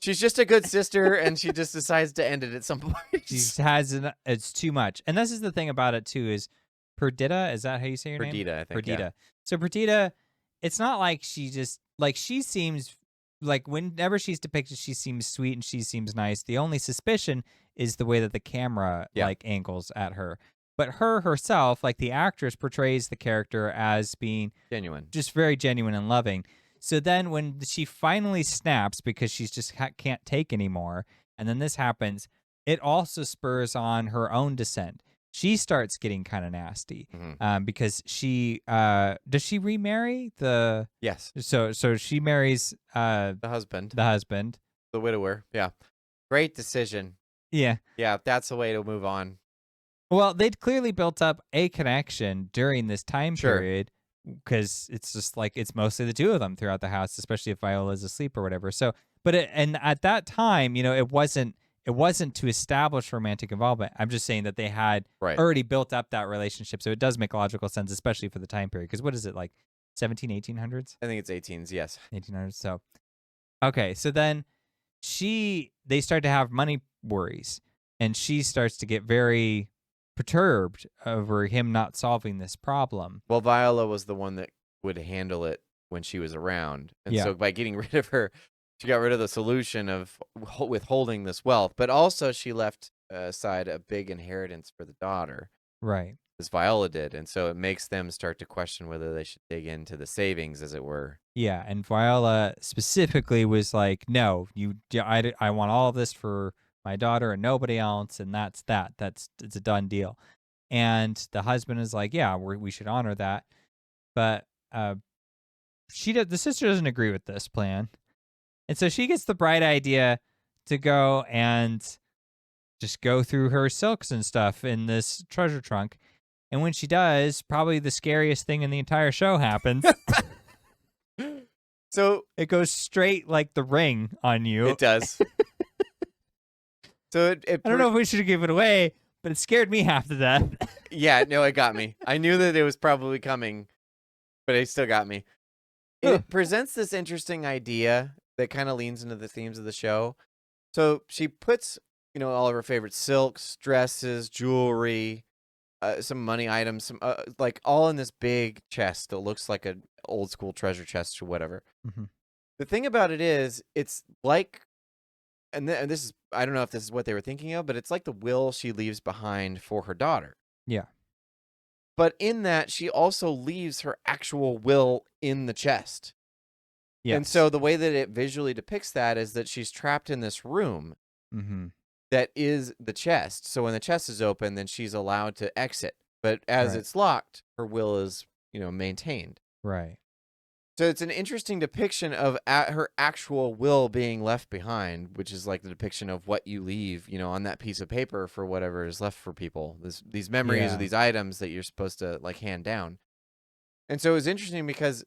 She's just a good sister, and she just decides to end it at some point. It's too much. And this is the thing about it too, is Perdita, is that how you say your name? Perdita, I think. Perdita. Yeah. So Perdita, it's not like she just, like, she seems, like, whenever she's depicted, she seems sweet and she seems nice. The only suspicion is the way that the camera, like, angles at her. But her herself, like, the actress portrays the character as being genuine, just very genuine and loving. So then when she finally snaps because she's just can't take anymore, and then this happens, it also spurs on her own descent. She starts getting kind of nasty because she does she remarry the yes. So she marries the husband, the widower. Yeah, great decision. Yeah, that's the way to move on. Well, they'd clearly built up a connection during this time period because it's just like it's mostly the two of them throughout the house, especially if Viola's asleep or whatever. So, and at that time, it wasn't to establish romantic involvement. I'm just saying that they had already built up that relationship. So it does make logical sense, especially for the time period. Because what is it, like 1800s? I think it's 18s, yes. 1800s. So, okay. So then they start to have money worries. And she starts to get very perturbed over him not solving this problem. Well, Viola was the one that would handle it when she was around. And so by getting rid of her, she got rid of the solution of withholding this wealth, but also she left aside a big inheritance for the daughter. Right. As Viola did. And so it makes them start to question whether they should dig into the savings, as it were. Yeah. And Viola specifically was like, no, I want all of this for my daughter and nobody else. And it's a done deal. And the husband is like, yeah, we should honor that. But the sister doesn't agree with this plan. And so she gets the bright idea to go and just go through her silks and stuff in this treasure trunk. And when she does, probably the scariest thing in the entire show happens. So it goes straight like the Ring on you. It does. So I don't know if we should give it away, but it scared me half to death. Yeah, no, it got me. I knew that it was probably coming, but it still got me. It presents this interesting idea that kind of leans into the themes of the show. So she puts, all of her favorite silks, dresses, jewelry, some money items, some like all in this big chest that looks like an old school treasure chest or whatever. Mm-hmm. The thing about it is, it's like, and this is, I don't know if this is what they were thinking of, but it's like the will she leaves behind for her daughter. Yeah. But in that, she also leaves her actual will in the chest. Yes. And so the way that it visually depicts that is that she's trapped in this room that is the chest. So when the chest is open, then she's allowed to exit. But as it's locked, her will is, maintained. Right. So it's an interesting depiction of her actual will being left behind, which is like the depiction of what you leave, on that piece of paper for whatever is left for people. These memories of these items that you're supposed to like hand down. And so it was interesting because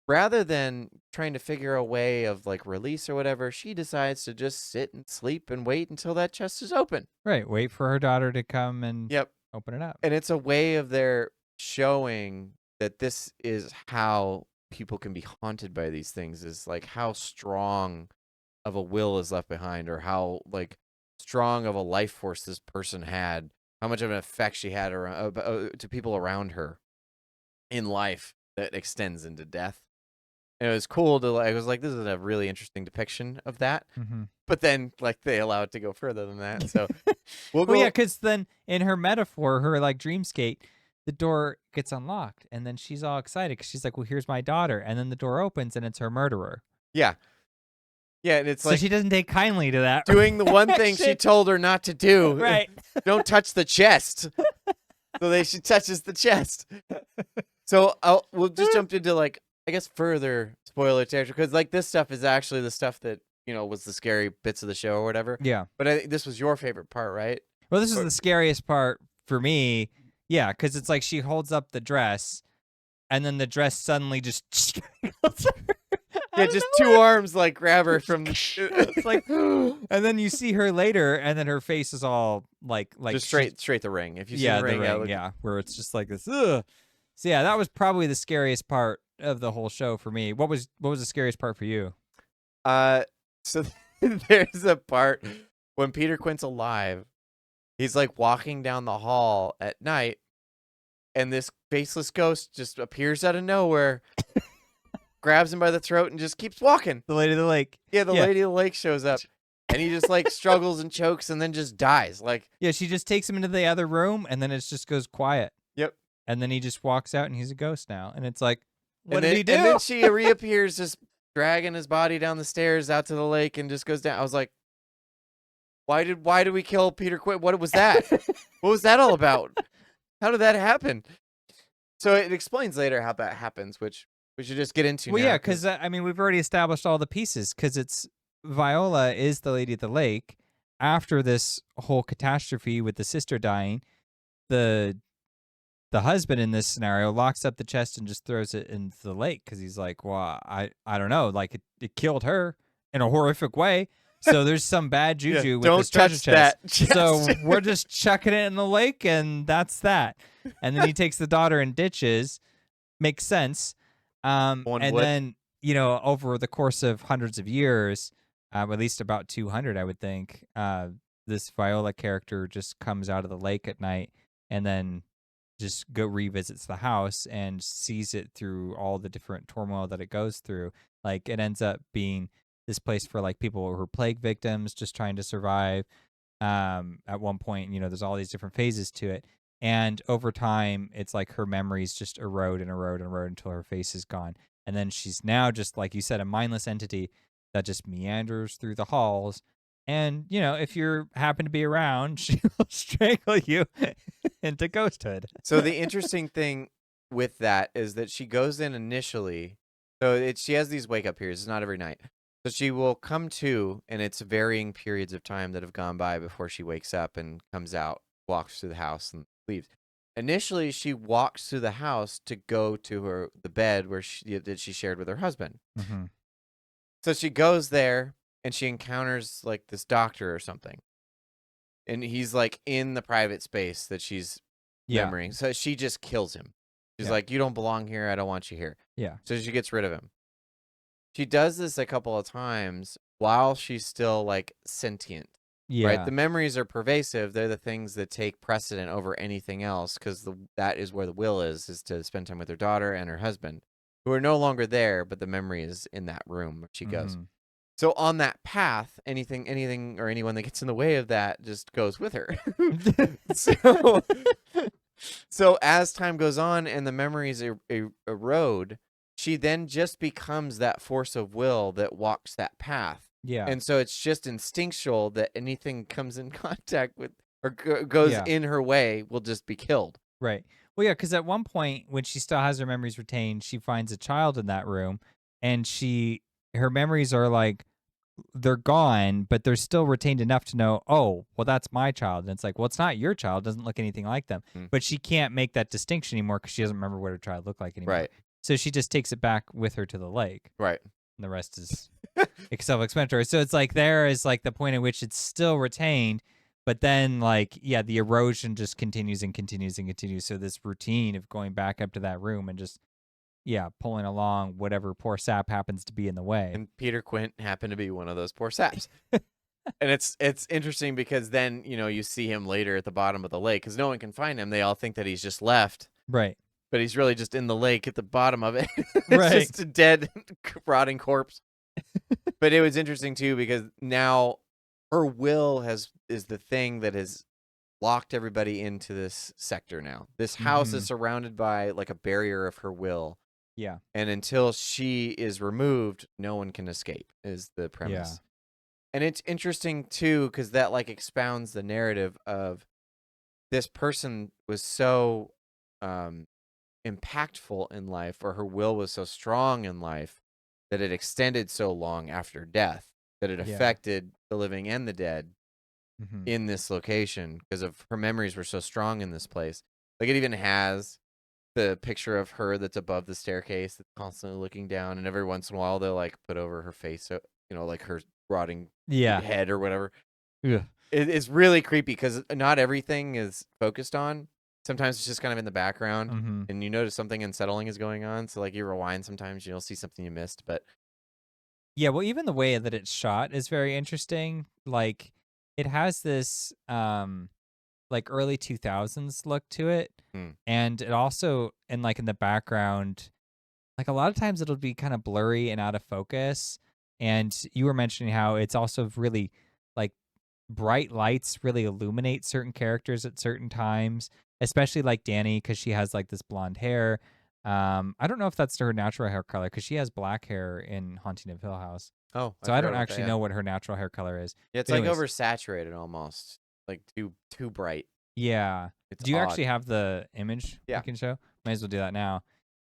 rather than trying to figure a way of like release or whatever, she decides to just sit and sleep and wait until that chest is open. Right. Wait for her daughter to come and open it up. And it's a way of their showing that this is how people can be haunted by these things, is like how strong of a will is left behind, or how like strong of a life force this person had, how much of an effect she had around, to people around her in life that extends into death. And it was cool to I was like, this is a really interesting depiction of that. But then like they allow it to go further than that. So We'll Well, go. yeah, because then in her metaphor, her like dreamscape, the door gets unlocked, and then she's all excited because she's like, "Well, here's my daughter," and then the door opens, and it's her murderer. Yeah. Yeah, and it's So like she doesn't take kindly to that. doing the one thing she told her not to do. Right. Don't touch the chest. So she touches the chest. So we'll just jump into like, I guess, further spoiler territory, because like this stuff is actually the stuff that, was the scary bits of the show or whatever. Yeah. But I think this was your favorite part, right? Well, this is the scariest part for me. Yeah, because it's like she holds up the dress, and then the dress suddenly just strangles her. Yeah, just two arms like grab her from. It's like, and then you see her later, and then her face is all like just straight the ring. If you see the the ring, yeah, where it's just like this. Ugh. So yeah, that was probably the scariest part of the whole show for me. What was the scariest part for you? So there's a part when Peter Quint's alive. He's like walking down the hall at night, and this faceless ghost just appears out of nowhere, grabs him by the throat, and just keeps walking. The Lady of the Lake. Yeah, the Lady of the Lake shows up, and he just like struggles and chokes, and then just dies. Like, yeah, she just takes him into the other room, and then it just goes quiet. Yep. And then he just walks out, and he's a ghost now, and it's like, what did he do? And then she reappears, just dragging his body down the stairs out to the lake, and just goes down. I was like, why did we kill Peter Quint? What was that? What was that all about? How did that happen? So it explains later how that happens, which we should just get into. Well, now, yeah, because I mean, we've already established all the pieces. Because it's Viola is the Lady of the Lake. After this whole catastrophe with the sister dying, the husband in this scenario locks up the chest and just throws it into the lake because he's like, well, I don't know, like it killed her in a horrific way. So there's some bad juju with this treasure chest. So we're just chucking it in the lake, and that's that. And then he takes the daughter and ditches. Makes sense. Then, over the course of hundreds of years, at least about 200, I would think, this Viola character just comes out of the lake at night and then just revisits the house and sees it through all the different turmoil that it goes through. Like, it ends up being this place for like people who are plague victims just trying to survive. At one point, there's all these different phases to it. And over time, it's like her memories just erode and erode and erode until her face is gone. And then she's now just, like you said, a mindless entity that just meanders through the halls. And, if you happen to be around, she will strangle you into ghosthood. So the interesting thing with that is that she goes in initially. So she has these wake-up periods. It's not every night. So she will come to, and it's varying periods of time that have gone by before she wakes up and comes out, walks through the house, and leaves. Initially, she walks through the house to go to the bed that she shared with her husband. Mm-hmm. So she goes there, and she encounters like this doctor or something, and he's like in the private space that she's remembering. So she just kills him. She's like, "You don't belong here. I don't want you here." Yeah. So she gets rid of him. She does this a couple of times while she's still like sentient. Yeah. Right. The memories are pervasive. They're the things that take precedent over anything else, because that is where the will is to spend time with her daughter and her husband, who are no longer there, but the memory is in that room where she goes. So on that path, anything or anyone that gets in the way of that just goes with her. So as time goes on and the memories erode, she then just becomes that force of will that walks that path. Yeah. And so it's just instinctual that anything comes in contact with or goes in her way will just be killed. Right. Well, yeah, because at one point when she still has her memories retained, she finds a child in that room, and her memories are like, they're gone, but they're still retained enough to know, oh, well, that's my child. And it's like, well, it's not your child. It doesn't look anything like them. But she can't make that distinction anymore because she doesn't remember what her child looked like anymore. Right. So she just takes it back with her to the lake. Right. And the rest is self-explanatory. So it's like there is like the point at which it's still retained, but then like, the erosion just continues and continues and continues. So this routine of going back up to that room and just, pulling along whatever poor sap happens to be in the way. And Peter Quint happened to be one of those poor saps. And it's interesting because then, you see him later at the bottom of the lake because no one can find him. They all think that he's just left. Right. But he's really just in the lake at the bottom of it. It's Right. just a dead, rotting corpse. But it was interesting, too, because now her will has the thing that has locked everybody into this sector now. This house is surrounded by like a barrier of her will. Yeah. And until she is removed, no one can escape, is the premise. And it's interesting too, because that like expounds the narrative of this person was so impactful in life, or her will was so strong in life, that it extended so long after death, that it affected the living and the dead in this location, because of her memories were so strong in this place. Like it even has the picture of her that's above the staircase that's constantly looking down, and every once in a while they'll like put over her face, so like her rotting head or whatever. It's really creepy because not everything is focused on. Sometimes it's just kind of in the background, and you notice something unsettling is going on. So like you rewind, sometimes you'll see something you missed. But yeah, well, even the way that it's shot is very interesting. Like it has this like early 2000s look to it, and it also, and like in the background, like a lot of times it'll be kind of blurry and out of focus. And you were mentioning how it's also really like bright lights really illuminate certain characters at certain times, especially like Danny, because she has like this blonde hair. I don't know if that's her natural hair color, because she has black hair in Haunting of Hill House. I So I forgot don't about actually that. know what her natural hair color is. Yeah, it's But like anyways, oversaturated almost, like too bright. yeah. It's Do you odd. actually have the image Yeah. you can show? Might as well do that now.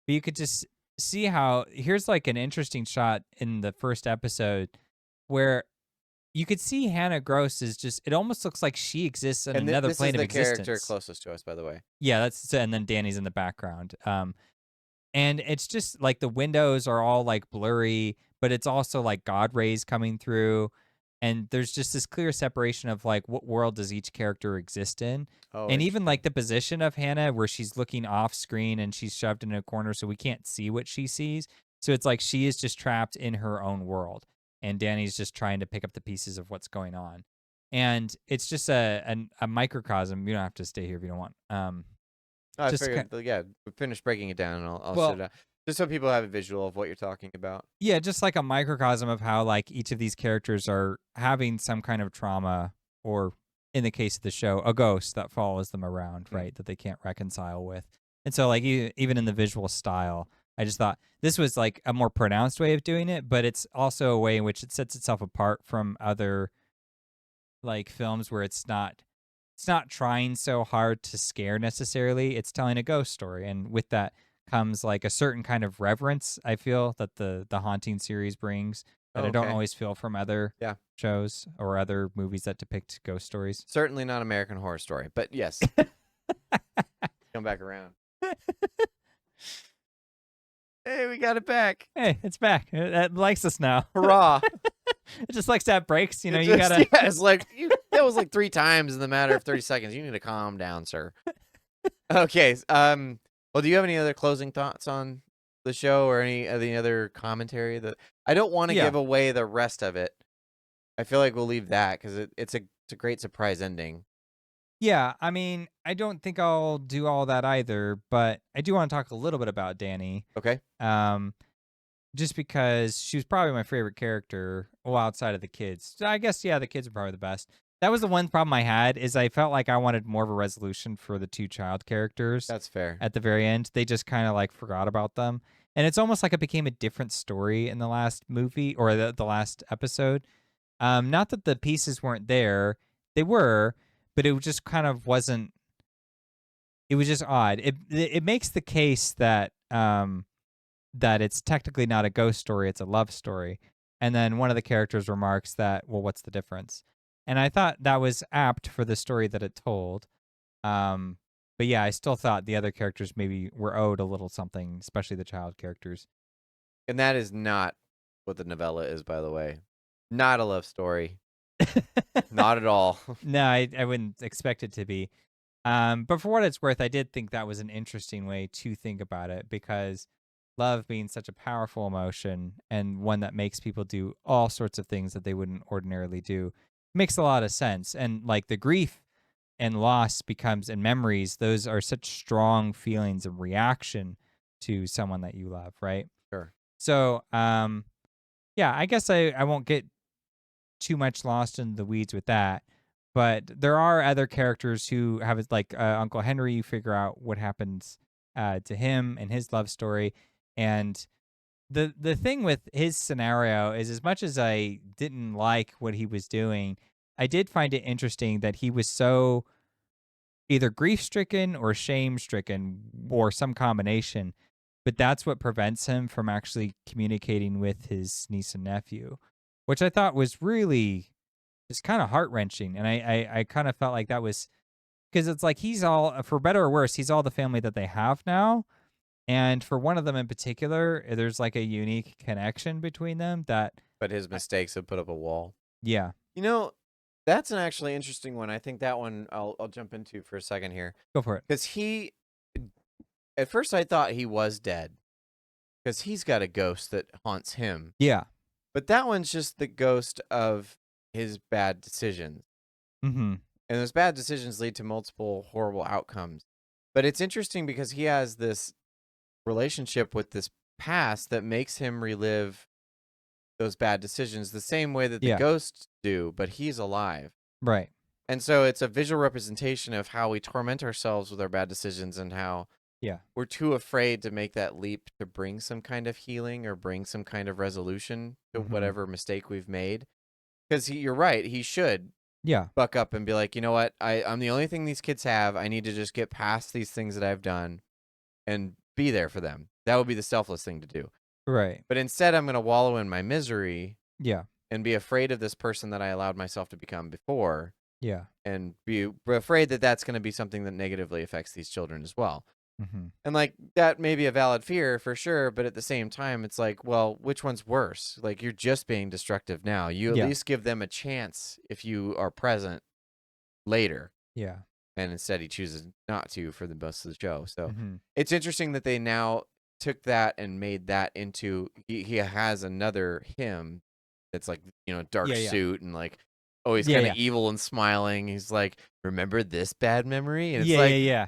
But you could just see how here's like an interesting shot in the first episode where you could see Hannah Gross is just, it almost looks like she exists in And another this is plane of the character existence. closest to us, by the way. Yeah, and then Danny's in the background. And it's just like the windows are all like blurry, but it's also like God rays coming through. And there's just this clear separation of like what world does each character exist in. Oh, And even like the position of Hannah where she's looking off screen and she's shoved in a corner so we can't see what she sees. So it's like she is just trapped in her own world. And Danny's just trying to pick up the pieces of what's going on. And it's just a microcosm. You don't have to stay here if you don't want. I Just figured, yeah, we finished breaking it down, and I'll well, sit down just so people have a visual of what you're talking about. yeah, just like a microcosm of how like each of these characters are having some kind of trauma, or in the case of the show, a ghost that follows them around, right, that they can't reconcile with. And so like even in the visual style, I just thought this was like a more pronounced way of doing it, but it's also a way in which it sets itself apart from other like films where it's not trying so hard to scare necessarily. It's telling a ghost story, and with that comes like a certain kind of reverence, I feel, that the Haunting series brings that I don't always feel from other shows or other movies that depict ghost stories. Certainly not American Horror Story, but yes. Come back around. Hey, we got it back. Hey, it's back. It likes us now. Hurrah. It just likes to have breaks. You It gotta. Yeah, it's like that was like 3 times in the matter of 30 seconds. You need to calm down, sir. Okay. Well, do you have any other closing thoughts on the show, or any other commentary? That I don't want to give away the rest of it. I feel like we'll leave that because it's a great surprise ending. Yeah, I mean, I don't think I'll do all that either, but I do want to talk a little bit about Danny. Okay. Just because she was probably my favorite character, well, outside of the kids. I guess, yeah, the kids are probably the best. That was the one problem I had, is I felt like I wanted more of a resolution for the 2 child characters. That's fair. At the very end, they just kind of like forgot about them. And it's almost like it became a different story in the last movie, or the last episode. Not that the pieces weren't there. They were, but it just kind of wasn't. It was just odd. It makes the case that that it's technically not a ghost story, it's a love story. And then one of the characters remarks that, well, what's the difference? And I thought that was apt for the story that it told. But yeah, I still thought the other characters maybe were owed a little something, especially the child characters. And that is not what the novella is, by the way. Not a love story. Not at all. No, I wouldn't expect it to be. But for what it's worth, I did think that was an interesting way to think about it, because love being such a powerful emotion, and one that makes people do all sorts of things that they wouldn't ordinarily do, makes a lot of sense. And like the grief and loss becomes, and memories, those are such strong feelings of reaction to someone that you love, right? Sure. So, yeah, I guess I won't get too much lost in the weeds with that. But there are other characters who have like Uncle Henry. You figure out what happens to him and his love story. And the thing with his scenario is, as much as I didn't like what he was doing, I did find it interesting that he was so either grief-stricken or shame-stricken or some combination. But that's what prevents him from actually communicating with his niece and nephew, which I thought was really just kind of heart-wrenching. And I kind of felt like that was because it's like he's all, for better or worse, he's all the family that they have now. And for one of them in particular, there's like a unique connection between them that. But his mistakes have put up a wall. Yeah. That's an actually interesting one. I think that one I'll jump into for a second here. Go for it. Because at first I thought he was dead. Because he's got a ghost that haunts him. Yeah. But that one's just the ghost of his bad decisions. Mm-hmm. And those bad decisions lead to multiple horrible outcomes. But it's interesting because he has this relationship with this past that makes him relive those bad decisions the same way that the ghosts do, but he's alive. Right. And so it's a visual representation of how we torment ourselves with our bad decisions and how we're too afraid to make that leap to bring some kind of healing or bring some kind of resolution to whatever mistake we've made. Because you're right, he should buck up and be like, you know what, I'm the only thing these kids have. I need to just get past these things that I've done and be there for them. That would be the selfless thing to do. Right. But instead, I'm going to wallow in my misery. Yeah. And be afraid of this person that I allowed myself to become before. Yeah. And be afraid that that's going to be something that negatively affects these children as well. Mm-hmm. And like that may be a valid fear for sure, but at the same time, it's like, well, which one's worse? Like you're just being destructive now. You at least give them a chance if you are present later. Yeah. And instead he chooses not to for the most of the show. So it's interesting that they now took that and made that into, he has another him that's like, dark suit and like always kind of evil and smiling. He's like, remember this bad memory? And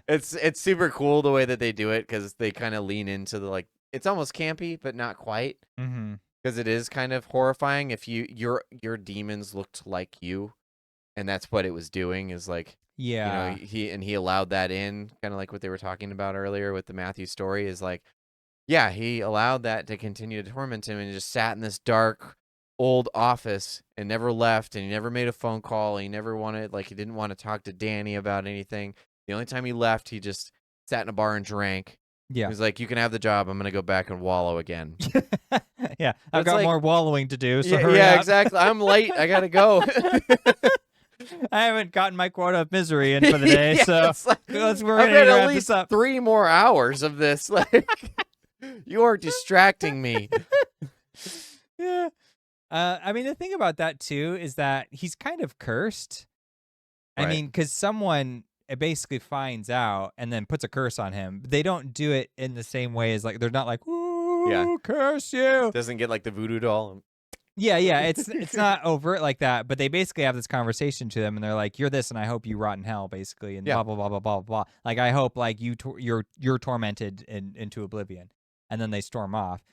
it's it's super cool the way that they do it because they kind of lean into the like, it's almost campy, but not quite. Because it is kind of horrifying if your demons looked like you. And that's what it was doing is like, he allowed that in, kind of like what they were talking about earlier with the Matthew story is like, he allowed that to continue to torment him and just sat in this dark old office and never left. And he never made a phone call. He never wanted, like, he didn't want to talk to Danny about anything. The only time he left, he just sat in a bar and drank. Yeah. He was like, you can have the job. I'm going to go back and wallow again. I've got more wallowing to do. So exactly. I'm late. I got to go. I haven't gotten my quota of misery in for the day, so we're going to wrap this up. 3 more hours of this. Like, you are distracting me. Yeah. I mean, the thing about that, too, is that he's kind of cursed. I mean, because someone basically finds out and then puts a curse on him. They don't do it in the same way as, like, they're not like, ooh, curse you. Doesn't get like the voodoo doll. Yeah, it's not overt like that, but they basically have this conversation to them, and they're like, "You're this, and I hope you rot in hell," basically, and blah blah blah blah blah blah. Like, I hope like you're tormented into oblivion, and then they storm off,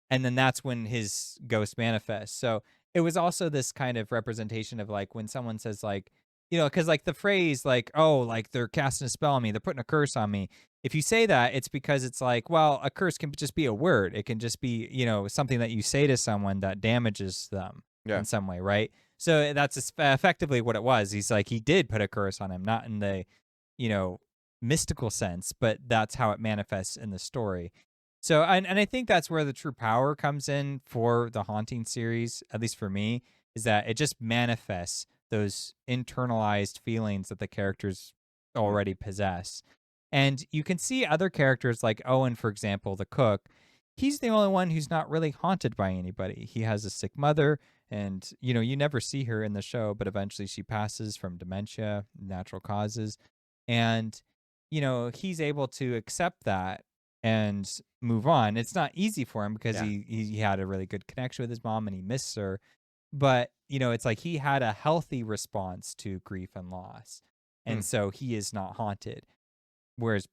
and then that's when his ghost manifests. So it was also this kind of representation of like when someone says like, because like the phrase like, "Oh, like they're casting a spell on me, they're putting a curse on me." If you say that, it's because it's like, well, a curse can just be a word. It can just be, something that you say to someone that damages them in some way, right? So that's effectively what it was. He's like, he did put a curse on him, not in the, mystical sense, but that's how it manifests in the story. So, and I think that's where the true power comes in for the Haunting series, at least for me, is that it just manifests those internalized feelings that the characters already possess. And you can see other characters like Owen, for example, the cook. He's the only one who's not really haunted by anybody. He has a sick mother, and, you never see her in the show, but eventually she passes from dementia, natural causes. And, he's able to accept that and move on. It's not easy for him because he had a really good connection with his mom and he missed her. But, it's like he had a healthy response to grief and loss. And so he is not haunted. Whereas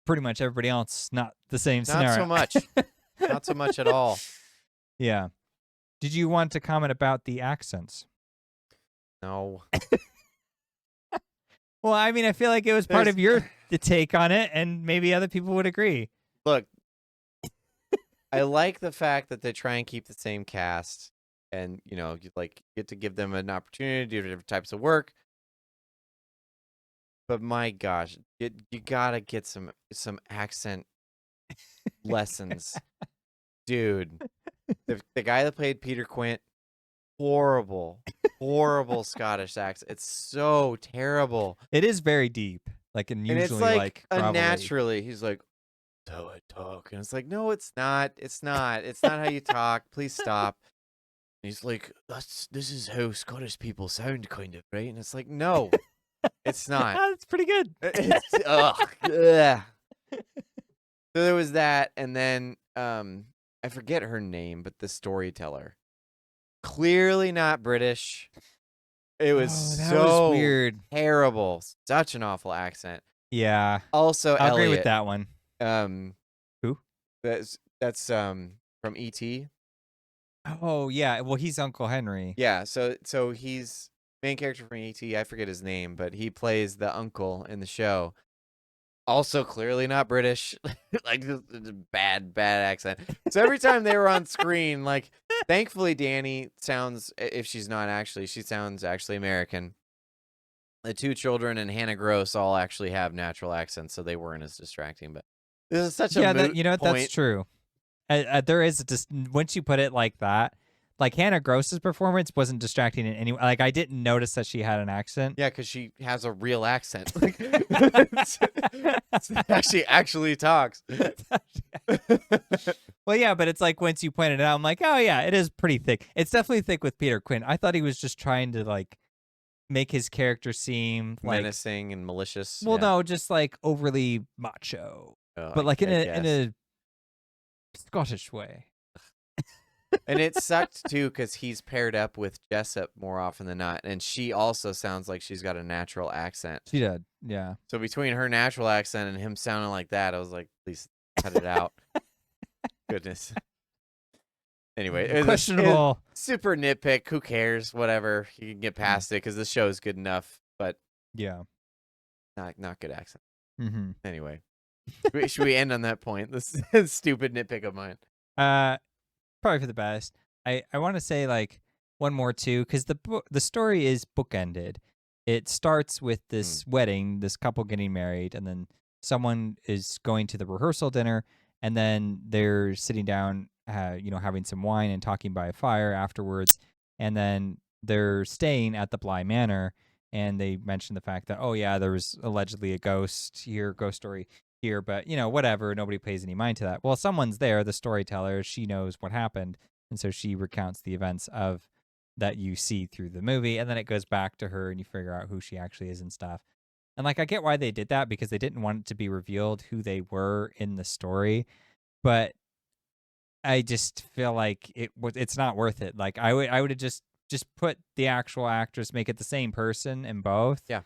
pretty much everybody else, not the same scenario. Not so much. Not so much at all. Yeah. Did you want to comment about the accents? No. Well, I mean, I feel like it was part of the take on it, and maybe other people would agree. Look, I like the fact that they try and keep the same cast, and you get to give them an opportunity to do different types of work. But my gosh, you gotta get some accent lessons, dude. The guy that played Peter Quint, horrible Scottish accent. It's so terrible. It is very deep, like, and usually it's like gravelly. unnaturally. He's like, "So I talk," and it's like, no, it's not. It's not how you talk. Please stop. And he's like, this is how Scottish people sound, kind of, right? And it's like, no, it's not. That's pretty good. It's ugh. So there was that, and then I forget her name, but the storyteller, clearly not British. It was that so was weird, terrible, such an awful accent. Yeah. Also, I'll agree Elliot, with that one. Who? That's from E.T. Oh yeah, well he's Uncle Henry. Yeah, so he's main character from E.T. I forget his name, but he plays the uncle in the show. Also, clearly not British, like bad accent. So every time they were on screen, like, thankfully Danny sounds, if she's not actually, she sounds actually American. The two children and Hannah Gross all actually have natural accents, so they weren't as distracting. But this is such a moot point. That's true. There is just once you put it like that. Like Hannah Gross's performance wasn't distracting in any way. Like I didn't notice that she had an accent. Yeah, because she has a real accent. Like, she actually talks. Well, yeah, but it's like once you point it out, I'm like, oh yeah, it is pretty thick. It's definitely thick with Peter Quint. I thought he was just trying to like make his character seem like menacing and malicious. Well, no, just like overly macho, but like in a Scottish way. And it sucked too because he's paired up with Jessup more often than not, and she also sounds like she's got a natural accent. She did, yeah. So between her natural accent and him sounding like that, I was like, please cut it out. Goodness. Anyway, it was questionable. Super nitpick. Who cares? Whatever. You can get past it because the show is good enough, but yeah, not good accent. Mm-hmm. Anyway, should we end on that point? This stupid nitpick of mine. Probably for the best. I want to say like one more too, because the story is bookended. It starts with this wedding, this couple getting married, and then someone is going to the rehearsal dinner, and then they're sitting down, having some wine and talking by a fire afterwards, and then they're staying at the Bly Manor, and they mention the fact that, oh yeah, there was allegedly a ghost story here, but whatever, nobody pays any mind to that. Well, someone's there, the storyteller, she knows what happened, and so she recounts the events of that you see through the movie, and then it goes back to her and you figure out who she actually is and stuff. And like I get why they did that, because they didn't want it to be revealed who they were in the story, but I just feel like it's not worth it. Like I would have just put the actual actress, make it the same person in both. Yeah.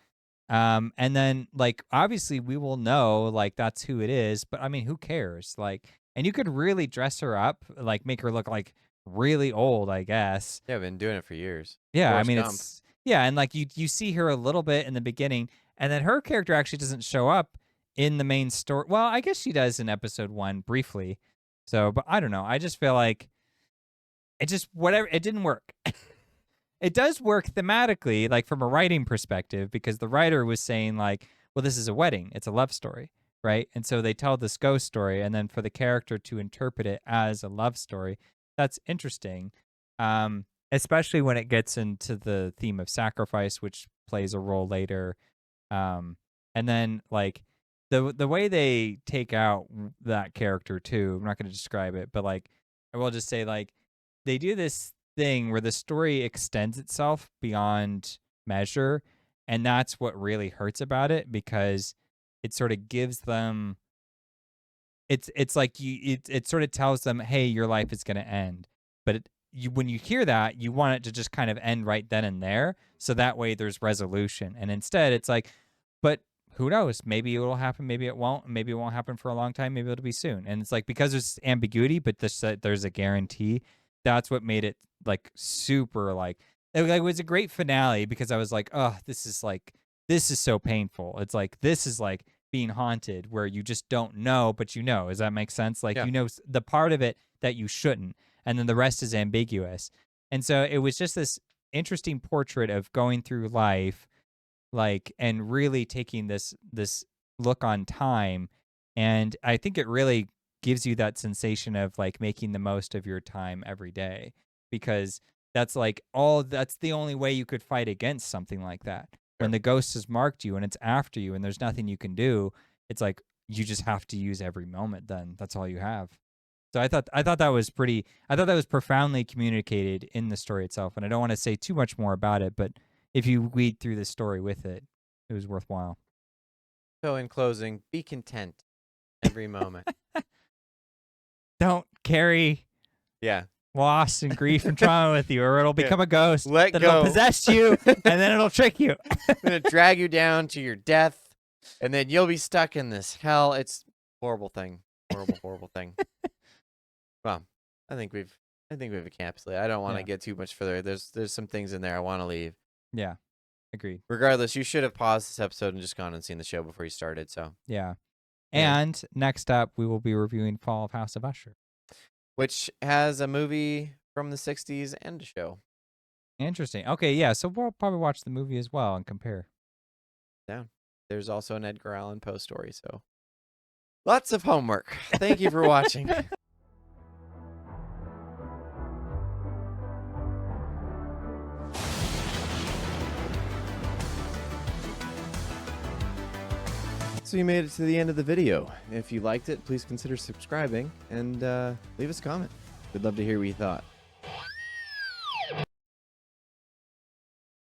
And then like obviously we will know like that's who it is, but I mean who cares? Like, and you could really dress her up, like make her look like really old, I guess. Yeah, I've been doing it for years. Yeah, Forrest Gump. And like you see her a little bit in the beginning, and then her character actually doesn't show up in the main story. Well, I guess she does in episode 1 briefly. So, but I don't know. I just feel like it didn't work. It does work thematically, like from a writing perspective, because the writer was saying like, well, this is a wedding. It's a love story, right? And so they tell this ghost story, and then for the character to interpret it as a love story, that's interesting, especially when it gets into the theme of sacrifice, which plays a role later. And then like the way they take out that character too, I'm not going to describe it, but like I will just say like they do this thing where the story extends itself beyond measure, and that's what really hurts about it, because it sort of gives them it's like it sort of tells them, hey, your life is going to end, but when you hear that, you want it to just kind of end right then and there, so that way there's resolution. And instead it's like, but who knows, maybe it will happen, maybe it won't, maybe it won't happen for a long time, maybe it'll be soon. And it's like, because there's ambiguity but there's a guarantee, that's what made it like super like it was a great finale, because I was like, oh, this is like this is so painful. It's like, this is like being haunted where you just don't know, but you know. Does that make sense? Like, Yeah. you know the part of it that you shouldn't, and then the rest is ambiguous. And so it was just this interesting portrait of going through life, like, and really taking this look on time. And I think it really gives you that sensation of like making the most of your time every day, because that's like that's the only way you could fight against something like that. When the ghost has marked you and it's after you and there's nothing you can do, it's like you just have to use every moment. Then that's all you have. So I thought that was profoundly communicated in the story itself. And I don't want to say too much more about it, but if you read through the story with it, it was worthwhile. So in closing, be content every moment. Don't carry loss and grief and trauma with you, or it'll become a ghost. Let go. It'll possess you, and then it'll trick you. It's going to drag you down to your death, and then you'll be stuck in this hell. It's a horrible thing. Horrible thing. Well, I think we've encapsulated. I don't want to get too much further. There's some things in there I want to leave. Yeah, agreed. Regardless, you should have paused this episode and just gone and seen the show before you started. So yeah. And next up, we will be reviewing Fall of House of Usher, which has a movie from the 60s and a show. Interesting. Okay, yeah, so we'll probably watch the movie as well and compare. Yeah. There's also an Edgar Allan Poe story, so lots of homework. Thank you for watching. So you made it to the end of the video. If you liked it, please consider subscribing and leave us a comment. We'd love to hear what you thought.